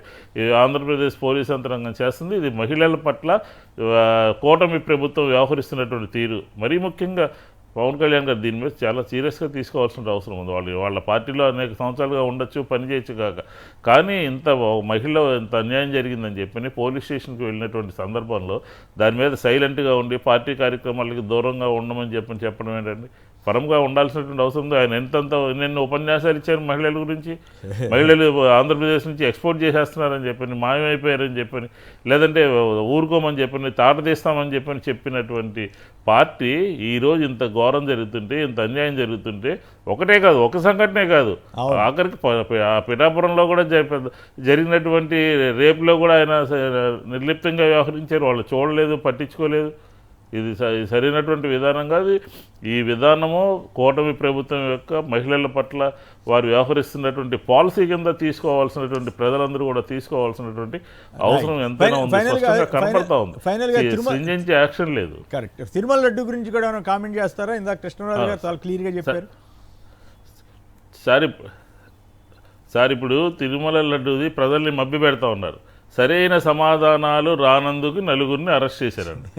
ఆంధ్రప్రదేశ్ పోలీస్ యంత్రాంగం చేస్తుంది. ఇది మహిళల పట్ల కూటమి ప్రభుత్వం వ్యవహరిస్తున్నటువంటి తీరు. మరీ ముఖ్యంగా పవన్ కళ్యాణ్ గారు దీని మీద చాలా సీరియస్గా తీసుకోవాల్సిన అవసరం ఉంది. వాళ్ళ పార్టీలో అనేక సంవత్సరాలుగా ఉండొచ్చు, పనిచేయచ్చు కానీ మహిళ ఇంత అన్యాయం జరిగిందని చెప్పి పోలీస్ స్టేషన్కి వెళ్ళినటువంటి సందర్భంలో దాని మీద సైలెంట్గా ఉండి పార్టీ కార్యక్రమాలకి దూరంగా ఉండమని చెప్పడం ఏంటండి? ఫర్మ్గా ఉండాల్సినటువంటి అవసరం ఉంది. ఆయన ఎన్నెన్నో ఉపన్యాసాలు ఇచ్చారు మహిళల గురించి. మహిళలు ఆంధ్రప్రదేశ్ నుంచి ఎక్స్పోర్ట్ చేసేస్తున్నారని చెప్పని, మాయమైపోయారని చెప్పని, లేదంటే ఊరుకోమని చెప్పని, తాట తీస్తామని చెప్పని చెప్పినటువంటి పార్టీ ఈరోజు ఇంత ఘోరం జరుగుతుంటే, ఇంత అన్యాయం జరుగుతుంటే, ఒకటే కాదు, ఒక సంఘటనే కాదు, ఆఖరికి పిఠాపురంలో కూడా జరిగినటువంటి రేపులో కూడా ఆయన నిర్లిప్తంగా వ్యవహరించారు. వాళ్ళు చూడలేదు, పట్టించుకోలేదు. ఇది సరైనటువంటి విధానం కాదు. ఈ విధానము కూటమి ప్రభుత్వం యొక్క మహిళల పట్ల వారు వ్యవహరిస్తున్నటువంటి పాలసీ కింద తీసుకోవాల్సినటువంటి, ప్రజలందరూ కూడా తీసుకోవాల్సినటువంటి అవసరం ఎంతైనా ఉంది, స్పష్టంగా కనపడతా ఉంది. స్ట్రింజెన్సీ యాక్షన్ లేదు. కరెక్ట్. తిరుమల లడ్డు గురించి కూడా ఏమైనా కామెంట్ చేస్తారా? ఇందాక కృష్ణరాజు గారు చాలా క్లియర్గా చెప్పారు. సార్ ఇప్పుడు తిరుమల లడ్డూది ప్రజల్ని మభ్య పెడతా ఉన్నారు. సరైన సమాధానాలు రానందుకు నలుగురిని అరెస్ట్ చేశారండి.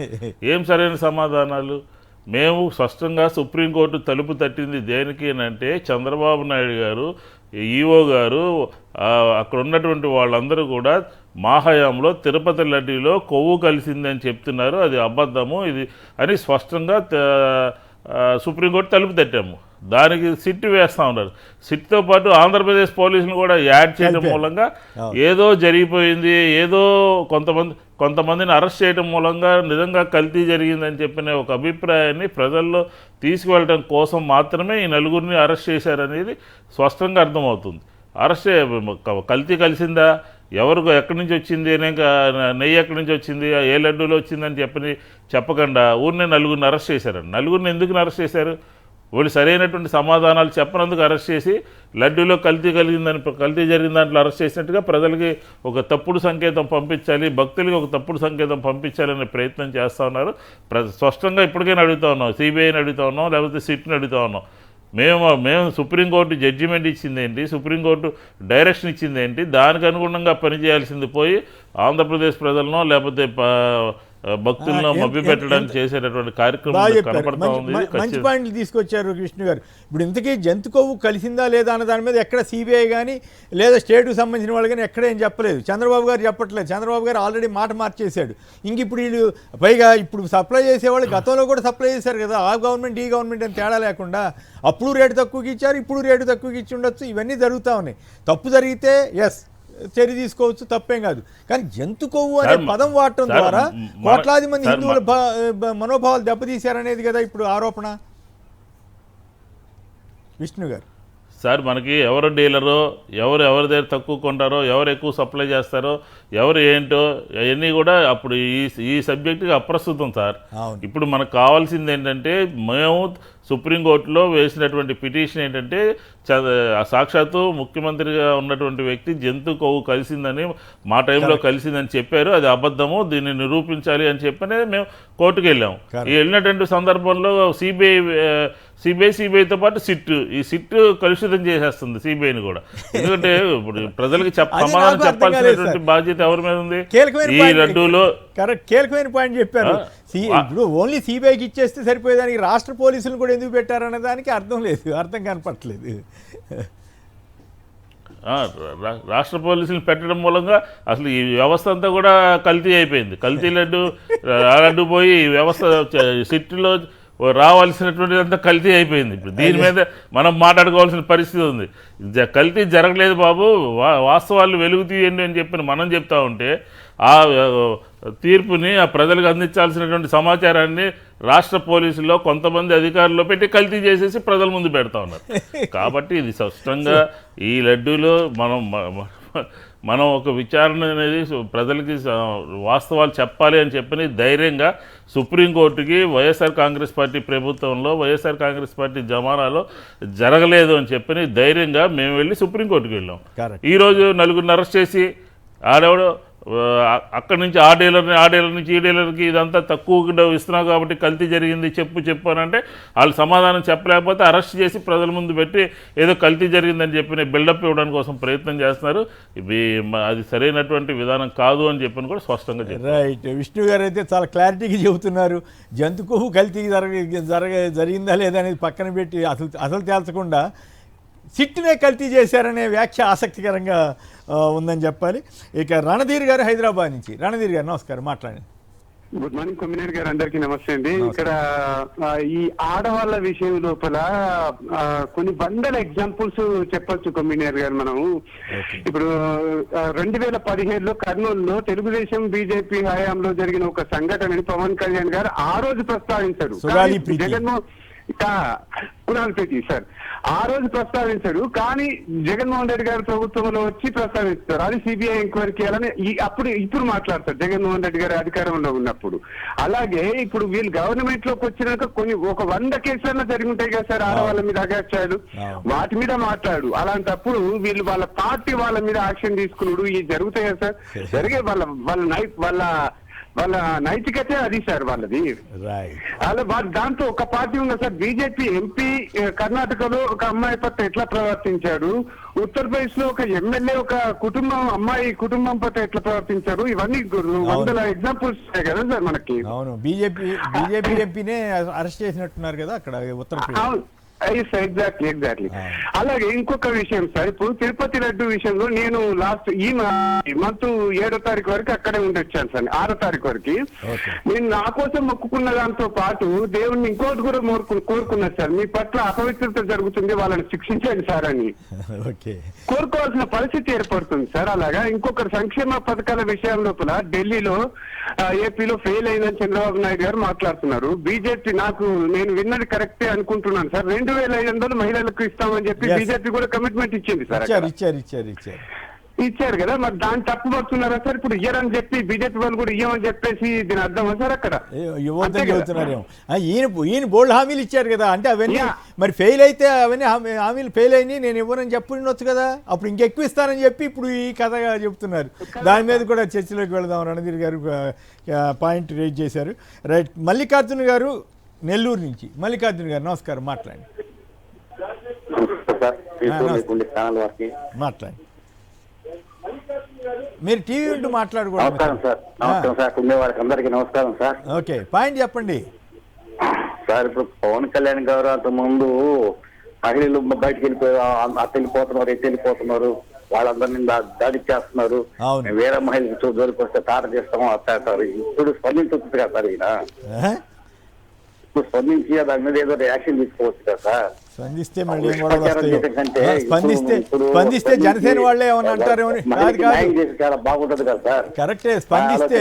ఏం సరైన సమాధానాలు? మేము స్పష్టంగా సుప్రీంకోర్టు తలుపు తట్టింది దేనికి అంటే, చంద్రబాబు నాయుడు గారు, ఈఓ గారు, అక్కడ ఉన్నటువంటి వాళ్ళందరూ కూడా మా హయాంలో తిరుపతి లడ్డూలో కొవ్వు కలిసిందని చెప్తున్నారు, అది అబద్ధము ఇది అని స్పష్టంగా సుప్రీంకోర్టు తలుపు తట్టాము. దానికి సిట్ వేస్తూ ఉన్నారు. సిట్తో పాటు ఆంధ్రప్రదేశ్ పోలీసులు కూడా యాడ్ చేయడం మూలంగా ఏదో జరిగిపోయింది, ఏదో కొంతమందిని అరెస్ట్ చేయడం మూలంగా నిజంగా కల్తీ జరిగిందని చెప్పిన ఒక అభిప్రాయాన్ని ప్రజల్లో తీసుకువెళ్ళడం కోసం మాత్రమే ఈ నలుగురిని అరెస్ట్ చేశారనేది స్పష్టంగా అర్థమవుతుంది. కల్తీ కలిసిందా, ఎవరికి ఎక్కడి నుంచి వచ్చింది, నెయ్యి ఎక్కడి నుంచి వచ్చింది, ఏ లడ్డూలో వచ్చిందని చెప్పకుండా ఊరిని నలుగురిని అరెస్ట్ చేశారండి. నలుగురిని ఎందుకు అరెస్ట్ చేశారు? వాళ్ళు సరైనటువంటి సమాధానాలు చెప్పనందుకు అరెస్ట్ చేసి, లడ్డూలో కల్తీ జరిగిన దాంట్లో అరెస్ట్ చేసినట్టుగా ప్రజలకి ఒక తప్పుడు సంకేతం పంపించాలి, భక్తులకి ఒక తప్పుడు సంకేతం పంపించాలనే ప్రయత్నం చేస్తూ ఉన్నారు. స్పష్టంగా ఇప్పటికైనా అడుగుతూ ఉన్నాం, సిబిఐని అడుగుతూ ఉన్నాం, లేకపోతే సిట్ని అడుగుతూ ఉన్నాం. మేము సుప్రీంకోర్టు జడ్జిమెంట్ ఇచ్చింది ఏంటి, సుప్రీంకోర్టు డైరెక్షన్ ఇచ్చింది ఏంటి, దానికి అనుగుణంగా పనిచేయాల్సింది పోయి ఆంధ్రప్రదేశ్ ప్రజలను లేకపోతే భక్తులను మభ్యపెట్టడానికి చేసేటటువంటి కార్యక్రమం కనపడతా ఉంది. మంచి పాయింట్లు తీసుకొచ్చారు కృష్ణ గారు. ఇప్పుడు ఇంతకీ జంతు కొవ్వు కలిసిందా లేదా అన్న దాని మీద ఎక్కడ సిబిఐ కానీ లేదా స్టేట్కు సంబంధించిన వాళ్ళు కానీ ఎక్కడ ఏం చెప్పలేదు. చంద్రబాబు గారు చెప్పట్లేదు. చంద్రబాబు గారు ఆల్రెడీ మాట మార్చేశాడు. ఇంక ఇప్పుడు వీళ్ళు పైగా ఇప్పుడు సప్లై చేసేవాళ్ళు గతంలో కూడా సప్లై చేశారు కదా, ఆ గవర్నమెంట్ ఈ గవర్నమెంట్ అని తేడా లేకుండా. అప్పుడు రేటు తక్కువకి ఇచ్చారు, ఇప్పుడు రేటు తక్కువకి ఇచ్చి ఉండొచ్చు. ఇవన్నీ జరుగుతూ ఉన్నాయి. తప్పు జరిగితే చర్య తీసుకోవచ్చు, తప్పేం కాదు. కానీ జంతు కొవ్వు అనే పదం వాడటం ద్వారా కోట్లాది మంది హిందువుల మనోభావాలు దెబ్బతీశారనేది కదా ఇప్పుడు ఆరోపణ. విష్ణు గారు సార్, మనకి ఎవరు డీలరో, ఎవరి దగ్గర తక్కువ కొంటారో, ఎవరు ఎక్కువ సప్లై చేస్తారో, ఎవరు ఏంటో అవన్నీ కూడా అప్పుడు ఈ సబ్జెక్టుకి అప్రస్తుతం సార్. ఇప్పుడు మనకు కావాల్సింది ఏంటంటే, మేము సుప్రీంకోర్టులో వేసినటువంటి పిటిషన్ ఏంటంటే, సాక్షాత్తు ముఖ్యమంత్రిగా ఉన్నటువంటి వ్యక్తి జంతు కొవ్వు కలిసిందని, మా టైంలో కలిసిందని చెప్పారు, అది అబద్ధము, దీన్ని నిరూపించాలి అని చెప్పనే మేము కోర్టుకు వెళ్ళాము. ఈ వెళ్ళినటువంటి సందర్భంలో సిబిఐతో పాటు ఈ సిట్ కలుషితం చేసేస్తుంది సిబిఐని కూడా. ఎందుకంటే ఇప్పుడు ప్రజలకు సమాధానం చెప్పాల్సినటువంటి బాధ్యత ఎవరి మీద ఉంది? ఈ లడ్డూలో కీలకమైన పాయింట్ చెప్పారు. ఇప్పుడు ఓన్లీ సిబిఐకి ఇచ్చేస్తే సరిపోయేదానికి రాష్ట్ర పోలీసులు కూడా ఎందుకు పెట్టారనే దానికి అర్థం కనపట్లేదు. రాష్ట్ర పోలీసులు పెట్టడం మూలంగా అసలు ఈ వ్యవస్థ అంతా కూడా కల్తీ అయిపోయింది. కల్తీ లడ్డు పోయి ఈ వ్యవస్థ సిట్లో రావాల్సినటువంటి అంతా కల్తీ అయిపోయింది. ఇప్పుడు దీని మీద మనం మాట్లాడుకోవాల్సిన పరిస్థితి ఉంది. కల్తీ జరగలేదు బాబు, వాస్తవాలు వెలుగు తీయండి అని చెప్పి మనం చెప్తా ఉంటే, ఆ తీర్పుని ఆ ప్రజలకు అందించాల్సినటువంటి సమాచారాన్ని రాష్ట్ర పోలీసుల్లో కొంతమంది అధికారుల్లో పెట్టి కల్తీ చేసేసి ప్రజల ముందు పెడతా ఉన్నారు. కాబట్టి ఇది స్పష్టంగా ఈ లడ్డూలో మనం ఒక విచారణ అనేది ప్రజలకి వాస్తవాలు చెప్పాలి అని చెప్పని ధైర్యంగా సుప్రీంకోర్టుకి వైఎస్ఆర్ కాంగ్రెస్ పార్టీ ప్రభుత్వంలో, వైఎస్ఆర్ కాంగ్రెస్ పార్టీ జమానాలో జరగలేదు అని చెప్పని ధైర్యంగా మేము వెళ్ళి సుప్రీంకోర్టుకి వెళ్ళాం. ఈరోజు నలుగురిని అరెస్ట్ చేసి ఆడెవడో అక్కడి నుంచి ఆ డీలర్ నుంచి ఈ డీలర్కి ఇదంతా తక్కువ ఇస్తున్నావు కాబట్టి కల్తీ జరిగింది చెప్పు అని అంటే, వాళ్ళు సమాధానం చెప్పలేకపోతే అరెస్ట్ చేసి ప్రజల ముందు పెట్టి ఏదో కల్తీ జరిగిందని చెప్పి బిల్డప్ ఇవ్వడానికి కోసం ప్రయత్నం చేస్తున్నారు. అది సరైనటువంటి విధానం కాదు అని చెప్పని కూడా స్పష్టంగా చెప్పారు. రైట్. విష్ణు గారు అయితే చాలా క్లారిటీగా చెబుతున్నారు. జంతు కొవ్వు కల్తీ జరిగిందా లేదా అనేది పక్కన పెట్టి అసలు తేల్చకుండా సిట్నే కల్తీ చేశారనే వ్యాఖ్య ఆసక్తికరంగా ఉందని చెప్పాలి. ఇక రణధీర్ గారు హైదరాబాద్ నుంచి. రణధీర్ గారు నమస్కారం, మాట్లాడండి. గుడ్ మార్నింగ్ కొమ్మినేని గారు, అందరికీ నమస్తే అండి. ఇక్కడ ఈ ఆడవాళ్ళ విషయం లోపల కొన్ని వందల ఎగ్జాంపుల్స్ చెప్పొచ్చు కొమ్మినేని గారు. మనం ఇప్పుడు 2017లో కర్నూలులో తెలుగుదేశం బీజేపీ హయాంలో జరిగిన ఒక సంఘటనని పవన్ కళ్యాణ్ గారు ఆ రోజు ప్రస్తావించారు. జగన్మోహన్ సార్ ఆ రోజు ప్రస్తావించాడు, కానీ జగన్మోహన్ రెడ్డి గారి ప్రభుత్వంలో వచ్చి ప్రస్తావిస్తారు. అది సిబిఐ ఎంక్వైరీ చేయాలని ఇప్పుడు మాట్లాడతారు జగన్మోహన్ రెడ్డి గారి అధికారంలో ఉన్నప్పుడు. అలాగే ఇప్పుడు వీళ్ళు గవర్నమెంట్ లోకి వచ్చినాక ఒక 100 కేసులన్నా జరిగి ఉంటాయి కదా సార్ ఆడవాళ్ళ మీద అగాచాలు, వాటి మీద మాట్లాడు. అలాంటప్పుడు వీళ్ళు వాళ్ళ పార్టీ వాళ్ళ మీద యాక్షన్ తీసుకున్నాడు, ఇవి జరుగుతాయి కదా సార్. జరిగే వాళ్ళ నైతికతే అది సార్ వాళ్ళది. అలా దాంతో ఒక పార్టీ ఉంది సార్, బీజేపీ ఎంపీ కర్ణాటకలో ఒక అమ్మాయి పట్ల ఎట్లా ప్రవర్తించాడు, ఉత్తరప్రదేశ్ లో ఒక ఎమ్మెల్యే ఒక అమ్మాయి కుటుంబం పట్ల ఎట్లా ప్రవర్తించారు, ఇవన్నీ వందల ఎగ్జాంపుల్స్ కదా సార్ మనకి. అవును, బీజేపీ ఎంపీనే అరెస్ట్ చేసినట్టున్నారు కదా అక్కడ ఉత్తరప్రదేశ్. ఎగ్జాక్ట్లీ. అలాగే ఇంకొక విషయం సార్, ఇప్పుడు తిరుపతి లడ్డు విషయంలో నేను లాస్ట్ ఈ మంత్ 7వ తారీఖు వరకు అక్కడే ఉండొచ్చాను సార్. 6వ తారీఖు వరకు నేను నా కోసం మొక్కుకున్న దాంతో పాటు దేవుణ్ణి ఇంకోటి కూడా కోరుకున్నాను సార్, మీ పట్ల అపవిత్రత జరుగుతుంది, వాళ్ళని శిక్షించండి సార్ అని కోరుకోవాల్సిన పరిస్థితి ఏర్పడుతుంది సార్. అలాగా ఇంకొక సంక్షేమ పథకాల విషయం లోపల ఢిల్లీలో ఏపీలో ఫెయిల్ అయిందని చంద్రబాబు నాయుడు గారు మాట్లాడుతున్నారు. బీజేపీ నేను విన్నది కరెక్టే అనుకుంటున్నాను సార్. 2,500 మహిళలకు ఇస్తామని చెప్పి బీజేపీ కూడా కమిట్మెంట్ ఇచ్చింది సార్. ఇచ్చారు కదా, మరి దాన్ని తప్పు పడుతున్నారా సార్? ఇప్పుడు ఇయ్యరని చెప్పి బీజేపీ వాళ్ళు కూడా ఇయ్యమని చెప్పేసి దీని అర్థమా సార్? అక్కడ ఈయన బోల్డ్ హామీలు ఇచ్చారు కదా, అంటే అవన్నీ మరి ఫెయిల్ అయితే అవన్నీ హామీలు ఫెయిల్ అయినాయి, నేను ఇవ్వనని చెప్పినొచ్చు కదా, అప్పుడు ఇంకెక్కువ ఇస్తానని చెప్పి ఇప్పుడు ఈ కథగా చెప్తున్నారు. దాని మీద కూడా చర్చలోకి వెళదాం. రణధీర్ గారు పాయింట్ రేజ్ చేశారు. రైట్, మల్లికార్జున గారు నెల్లూరు నుంచి. మల్లికార్జున గారు నమస్కారం, మాట్లాడండి. మాట్లాడండి, మీరు టీవీ ఉంటూ మాట్లాడకూడదు. నమస్కారం సార్. నమస్కారం సార్, ఉండే వారికి అందరికీ నమస్కారం సార్. ఓకే, పాయింట్ చెప్పండి సార్. ఇప్పుడు పవన్ కళ్యాణ్ గారు అంత ముందు మహిళలు బయటకు అటు వెళ్ళిపోతున్నారు, ఎటు వెళ్ళిపోతున్నారు, వాళ్ళందరినీ దాడి చేస్తున్నారు, వేరే మహిళలు జోలికి వస్తే తాట చేస్తాము అత్తారు. ఇప్పుడు స్పందించవచ్చు కదా సార్, ఈయన ఇప్పుడు స్పందించి దాని మీద ఏదో యాక్షన్ తీసుకోవచ్చు కదా సార్. స్పందిస్తే మళ్ళీ స్పందిస్తే జనసేన వాళ్ళే ఏమన్నా అంటారేమో. చాలా బాగుంటది కదా సార్. కరెక్టే, స్పందిస్తే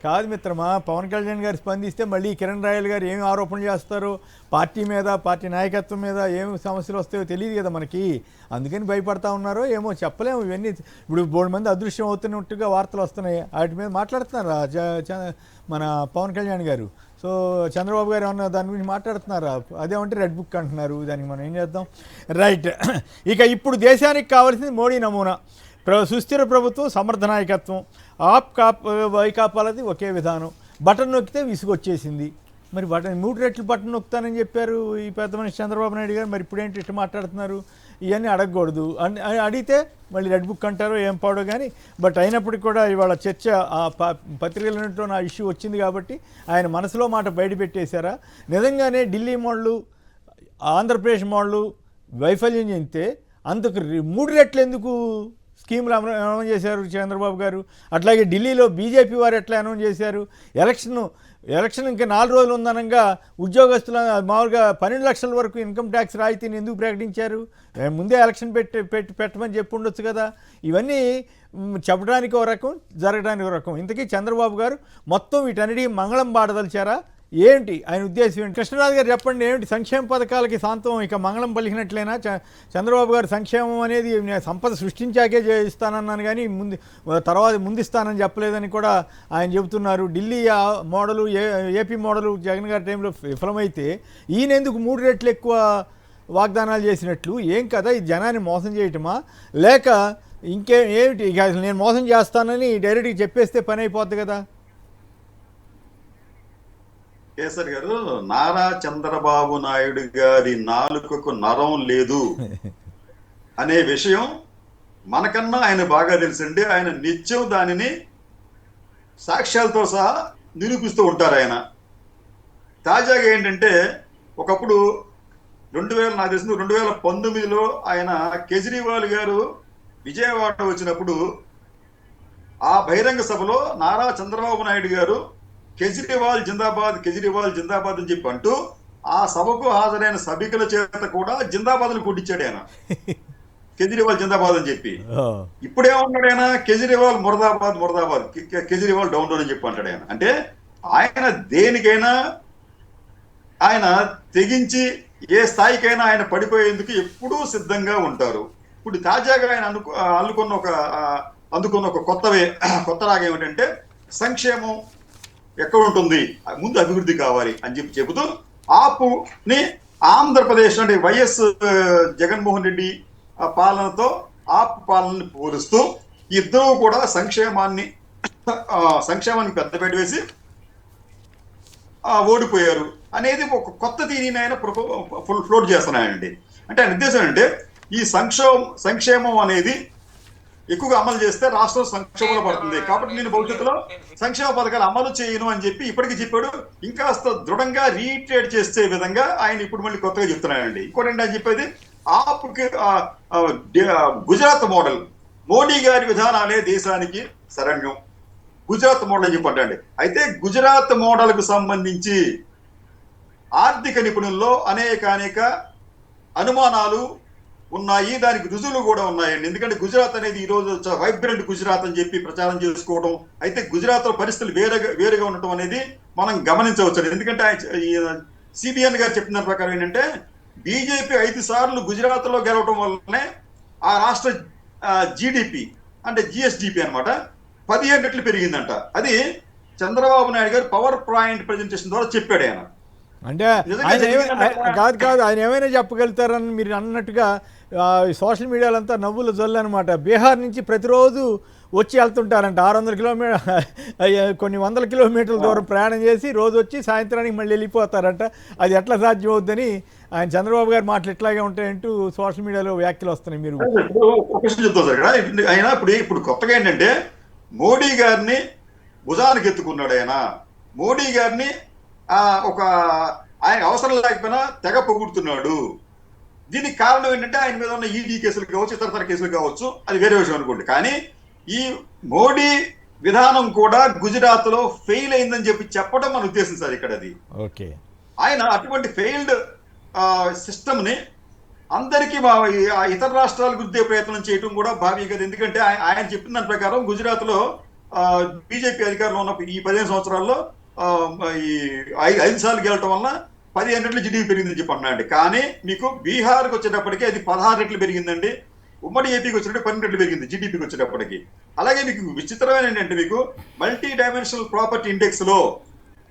కాదు మిత్రమా, పవన్ కళ్యాణ్ గారు స్పందిస్తే మళ్ళీ కిరణ్ రాయల్ గారు ఏమి ఆరోపణలు చేస్తారు పార్టీ మీద, పార్టీ నాయకత్వం మీద ఏమి సమస్యలు వస్తాయో తెలియదు కదా మనకి, అందుకని భయపడతా ఉన్నారో ఏమో చెప్పలేము. ఇవన్నీ ఇప్పుడు బోల్డ్ మంది అదృశ్యం అవుతున్నట్టుగా వార్తలు వస్తున్నాయి, వాటి మీద మాట్లాడుతున్నారు మన పవన్ కళ్యాణ్ గారు. సో చంద్రబాబు గారు ఏమన్నా దాని గురించి మాట్లాడుతున్నారా? అదేమంటే రెడ్ బుక్ అంటున్నారు, దానికి మనం ఏం చేద్దాం. రైట్, ఇక ఇప్పుడు దేశానికి కావాల్సింది మోడీ నమూనా, సుస్థిర ప్రభుత్వం, సమర్థ నాయకత్వం. వైకాపాలది ఒకే విధానం, బటన్ నొక్కితే విసుగొచ్చేసింది. మరి బటన్ 3 రెట్లు బటన్ నొక్కుతానని చెప్పారు ఈ పెద్ద మనిషి చంద్రబాబు నాయుడు గారు, మరి ఇప్పుడేంటి ఇట్లా మాట్లాడుతున్నారు? ఇవన్నీ అడగకూడదు, అడిగితే మళ్ళీ రెడ్ బుక్ అంటారో ఏం పాడో కానీ. బట్ అయినప్పటికీ కూడా ఇవాళ చర్చ ఆ పత్రికలతో నా ఇష్యూ వచ్చింది కాబట్టి ఆయన మనసులో మాట బయట పెట్టేశారా? నిజంగానే ఢిల్లీ మోడలు, ఆంధ్రప్రదేశ్ మోడలు వైఫల్యం చెందితే అందుకు 3 రెట్లు ఎందుకు స్కీములు అనౌన్స్ చేశారు చంద్రబాబు గారు? అట్లాగే ఢిల్లీలో బీజేపీ వారు ఎట్లా అనౌన్స్ చేశారు? ఎలక్షన్ ఇంకా 4 రోజులు ఉందనగా ఉద్యోగస్తులు మామూలుగా 12 లక్షల వరకు ఇన్కమ్ ట్యాక్స్ రాయితీని ఎందుకు ప్రకటించారు? ముందే ఎలక్షన్ పెట్టమని చెప్పి ఉండొచ్చు కదా. ఇవన్నీ చెప్పడానికి ఒక రకం, జరగడానికి ఒక రకం. ఇంతకీ చంద్రబాబు గారు మొత్తం వీటన్నిటికీ మంగళం పాడదలిచారా? ఏంటి ఆయన ఉద్దేశం ఏంటి? కృష్ణరాజు గారు చెప్పండి, ఏమిటి సంక్షేమ పథకాలకి సాంతం ఇక మంగళం పలికినట్లయినా? చంద్రబాబు గారు సంక్షేమం అనేది సంపద సృష్టించాకే ఇస్తానన్నాను కానీ ముందిస్తానని చెప్పలేదని కూడా ఆయన చెబుతున్నారు. Delhi model, AP model Jagan గారి టైంలో విఫలమైతే ఈయన ఎందుకు 3 రెట్లు ఎక్కువ వాగ్దానాలు చేసినట్లు? ఏం కదా, ఇది జనాన్ని మోసం చేయటమా, లేక ఏమిటి? ఇక నేను మోసం చేస్తానని డైరెక్ట్గా చెప్పేస్తే పని అయిపోద్ది కదా. కేసరి గారు, నారా చంద్రబాబు నాయుడు గారి నాలుకకు నరం లేదు అనే విషయం మనకన్నా ఆయన బాగా తెలుసండి. ఆయన నిత్యం దానిని సాక్ష్యాలతో సహా నిరూపిస్తూ ఉంటారు. ఆయన తాజాగా ఏంటంటే, ఒకప్పుడు 2019లో ఆయన కేజ్రీవాల్ గారు విజయవాడ వచ్చినప్పుడు ఆ బహిరంగ సభలో నారా చంద్రబాబు నాయుడు గారు కేజ్రీవాల్ జిందాబాద్ అని చెప్పి అంటూ ఆ సభకు హాజరైన సభికుల చేత కూడా జిందాబాద్ను కొట్టించాడు ఆయన. కేజ్రీవాల్ జిందాబాద్ అని చెప్పి. ఇప్పుడేమన్నాడు ఆయన? కేజ్రీవాల్ మురదాబాద్ కేజ్రీవాల్ డౌన్ అని చెప్పి అంటాడు ఆయన. అంటే ఆయన దేనికైనా ఆయన తెగించి ఏ స్థాయికైనా ఆయన పడిపోయేందుకు ఎప్పుడూ సిద్ధంగా ఉంటారు. ఇప్పుడు తాజాగా ఆయన అందుకున్న ఒక కొత్త రాగం ఏమిటంటే సంక్షేమం ఎక్కడ ఉంటుంది, ముందు అభివృద్ధి కావాలి అని చెబుతూ ఆపుని ఆంధ్రప్రదేశ్ అంటే వైఎస్ జగన్మోహన్ రెడ్డి పాలనతో ఆప్ పాలనని పోలుస్తూ ఇద్దరూ కూడా సంక్షేమాన్ని పెద్దపేట వేసి ఓడిపోయారు అనేది ఒక కొత్త దీనిని ఆయన ఫ్లోట్ చేస్తున్నాయండి. అంటే ఆయన ఉద్దేశం అంటే ఈ సంక్షేమం అనేది ఎక్కువగా అమలు చేస్తే రాష్ట్రం సంక్షేమంలో పడుతుంది, కాబట్టి నేను భవిష్యత్తులో సంక్షేమ పథకాలు అమలు చేయను అని చెప్పి ఇప్పటికీ చెప్పాడు. ఇంకాస్త దృఢంగా రీట్రేట్ చేసే విధంగా ఆయన ఇప్పుడు మళ్ళీ కొత్తగా చెప్తున్నాయండి. ఇంకోటి ఆయన చెప్పేది గుజరాత్ మోడల్, మోడీ గారి విధానాలే దేశానికి శరణ్యం, గుజరాత్ మోడల్ అని చెప్పండి. అయితే గుజరాత్ మోడల్ కు సంబంధించి ఆర్థిక నిపుణుల్లో అనేక అనుమానాలు ఉన్నాయి, దానికి రుజువులు కూడా ఉన్నాయండి. ఎందుకంటే గుజరాత్ అనేది ఈ రోజు వైబ్రెంట్ గుజరాత్ అని చెప్పి ప్రచారం చేసుకోవడం, అయితే గుజరాత్ లో పరిస్థితులు వేరుగా ఉండటం అనేది మనం గమనించవచ్చు. ఎందుకంటే సిబిఎన్ గారు చెప్పిన ప్రకారం ఏంటంటే బీజేపీ 5 సార్లు గుజరాత్ లో గెలవడం వల్లనే ఆ రాష్ట్ర జీడిపి అంటే జిఎస్డిపి అనమాట 15 రెట్లు పెరిగిందంట. అది చంద్రబాబు నాయుడు గారు పవర్ పాయింట్ ప్రెజెంటేషన్ ద్వారా చెప్పాడు ఆయన. అంటే కాదు ఆయన ఏమైనా చెప్పగలుగుతారని మీరు అన్నట్టుగా సోషల్ మీడియాలో అంతా నవ్వుల జల్లు అనమాట. బీహార్ నుంచి ప్రతిరోజు వచ్చి వెళ్తుంటారంట, 600 కిలోమీటర్ కొన్ని వందల కిలోమీటర్ల దూరం ప్రయాణం చేసి రోజు వచ్చి సాయంత్రానికి మళ్ళీ వెళ్ళిపోతారంట. అది ఎట్లా సాధ్యం అవుద్దని ఆయన చంద్రబాబు గారు మాటలు ఎట్లాగే ఉంటాయంటూ సోషల్ మీడియాలో వ్యాఖ్యలు వస్తున్నాయి. మీరు ఆయన ఇప్పుడు కొత్తగా ఏంటంటే మోడీ గారిని భుజానికి ఎత్తుకున్నాడు ఆయన. మోడీ గారిని ఆయన అవసరం లేకపోయినా తెగ పొగుడుతున్నాడు. దీనికి కారణం ఏంటంటే ఆయన మీద ఉన్న ఈడీ కేసులు కావచ్చు, ఇతర కేసులు కావచ్చు, అది వేరే విషయం అనుకోండి. కానీ ఈ మోడీ విధానం కూడా గుజరాత్ లో ఫెయిల్ అయిందని చెప్పడం మన ఉద్దేశం సార్ ఇక్కడ. అది ఆయన అటువంటి ఫెయిల్డ్ సిస్టమ్ ని అందరికీ ఇతర రాష్ట్రాలకు గుర్తే ప్రయత్నం చేయడం కూడా భావ్యం కదా. ఎందుకంటే ఆయన చెప్పిన దాని ప్రకారం గుజరాత్ లో బీజేపీ అధికారంలో ఉన్న ఈ 15 సంవత్సరాల్లో ఈ 5 సార్లు గెలవటం వల్ల 15 రెట్లు జీడీపీ పెరిగిందని చెప్పి అన్నాడు. కానీ మీకు బీహార్కి వచ్చేటప్పటికి అది 16 రెట్లు పెరిగిందండి. ఉమ్మడి ఏపీకి వచ్చేటప్పుడు 12 రెట్లు పెరిగింది జీడీపీకి వచ్చేటప్పటికి. అలాగే మీకు విచిత్రమైన ఏంటంటే మీకు మల్టీ డైమెన్షనల్ ప్రాపర్టీ ఇండెక్స్ లో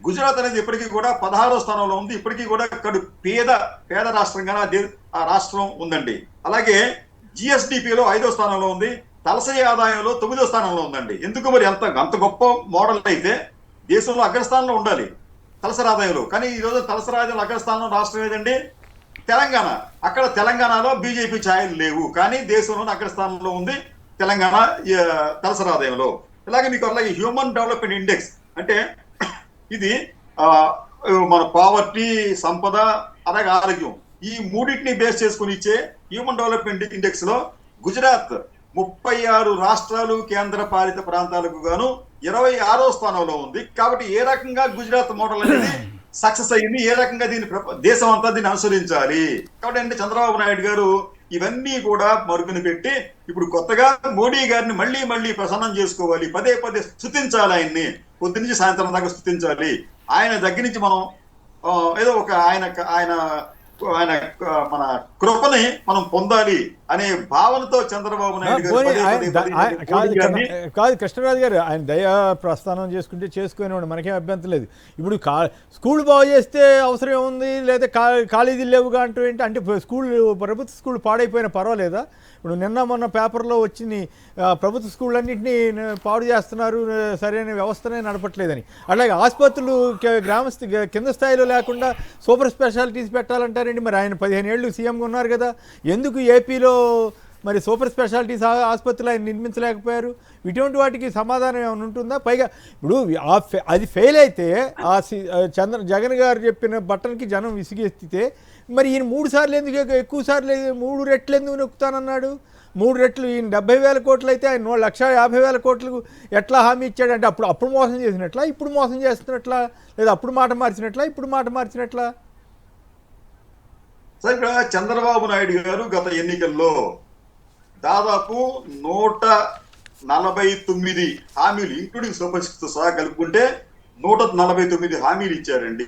గుజరాత్ అనేది ఇప్పటికీ కూడా 16వ స్థానంలో ఉంది. ఇప్పటికీ కూడా కడు పేద రాష్ట్రంగా ఆ రాష్ట్రం ఉందండి. అలాగే జిఎస్డిపిలో 5వ స్థానంలో ఉంది. తలసరి ఆదాయంలో 9వ స్థానంలో ఉందండి. ఎందుకు మరి అంత గొప్ప మోడల్ అయితే దేశంలో అగ్రస్థానంలో ఉండాలి తలసరి ఆదాయంలో. కానీ ఈ రోజు తలసరి ఆదాయంలో అగ్రస్థానంలో రాష్ట్రం ఏదండి? తెలంగాణ. అక్కడ తెలంగాణలో బీజేపీ ఛాయలు లేవు, కానీ దేశంలోని అగ్రస్థానంలో ఉంది తెలంగాణ తలసరి ఆదాయంలో. ఇలాగే మీకు అలాగే హ్యూమన్ డెవలప్మెంట్ ఇండెక్స్ అంటే ఇది మన పావర్టీ, సంపద, అలాగే ఆరోగ్యం, ఈ మూడింటిని బేస్ చేసుకుని ఇచ్చే హ్యూమన్ డెవలప్మెంట్ ఇండెక్స్ లో గుజరాత్ 36 రాష్ట్రాలు కేంద్ర పాలిత ప్రాంతాలకు గాను 26వ స్థానంలో ఉంది. కాబట్టి ఏ రకంగా గుజరాత్ మోడల్ అనేది సక్సెస్ అయ్యింది, ఏ రకంగా దీన్ని దేశం అంతా దీన్ని అనుసరించాలి. కాబట్టి అంటే చంద్రబాబు నాయుడు గారు ఇవన్నీ కూడా మరుగున పెట్టి ఇప్పుడు కొత్తగా మోడీ గారిని మళ్ళీ ప్రసన్నం చేసుకోవాలి, పదే స్తుతించాలి. ఆయన్ని పొద్దు నుంచి సాయంత్రం దాకా స్తుతించాలి. ఆయన దగ్గర నుంచి మనం ఏదో ఒక ఆయన మన కృపని మనం పొందాలి అనే భావనతో చంద్రబాబు నాయుడు కాదు కృష్ణరాజు గారు ఆయన దయా ప్రస్థానం చేసుకునేవాడు, మనకేం అభ్యంతరం లేదు. ఇప్పుడు స్కూల్ బాగు చేస్తే అవసరం ఏముంది, లేదా కాలేజీలు లేవుగా అంటూ ఏంటి అంటే ప్రభుత్వ స్కూల్ పాడైపోయినా పర్వాలేదా? ఇప్పుడు నిన్న మొన్న పేపర్లో వచ్చింది ప్రభుత్వ స్కూళ్ళన్నింటినీ పాడు చేస్తున్నారు, సరైన వ్యవస్థనే నడపట్లేదని. అలాగే ఆసుపత్రులు కింద స్థాయిలో లేకుండా సూపర్ స్పెషాలిటీస్ పెట్టాలంటారండి. మరి ఆయన 15 ఏళ్ళు సీఎంగా ఉన్నారు కదా, ఎందుకు ఏపీలో మరి సూపర్ స్పెషాలిటీస్ ఆసుపత్రులు ఆయన నిర్మించలేకపోయారు? ఇటువంటి వాటికి సమాధానం ఏమైనా ఉంటుందా? పైగా ఇప్పుడు అది ఫెయిల్ అయితే జగన్ గారు చెప్పిన బట్టన్కి జనం విసిగెత్తితే మరి ఈయన 3 సార్లు ఎందుకు ఎక్కువ సార్లు 3 రెట్లు ఎందుకు నొక్కుతానన్నాడు? 3 రెట్లు ఈయన 70,000 కోట్లు అయితే ఆయన 1,50,000 కోట్లు ఎట్లా హామీ ఇచ్చాడంటే అప్పుడు మోసం చేసినట్లా, ఇప్పుడు మోసం చేస్తున్నట్లా, లేదా అప్పుడు మాట మార్చినట్లా, ఇప్పుడు మాట మార్చినట్లా? సార్ ఇక్కడ చంద్రబాబు నాయుడు గారు గత ఎన్నికల్లో దాదాపు 149 హామీలు ఇంక్లూడింగ్ సూపర్ సిక్స్ తో సహా కలుపుకుంటే 149 హామీలు ఇచ్చారండి.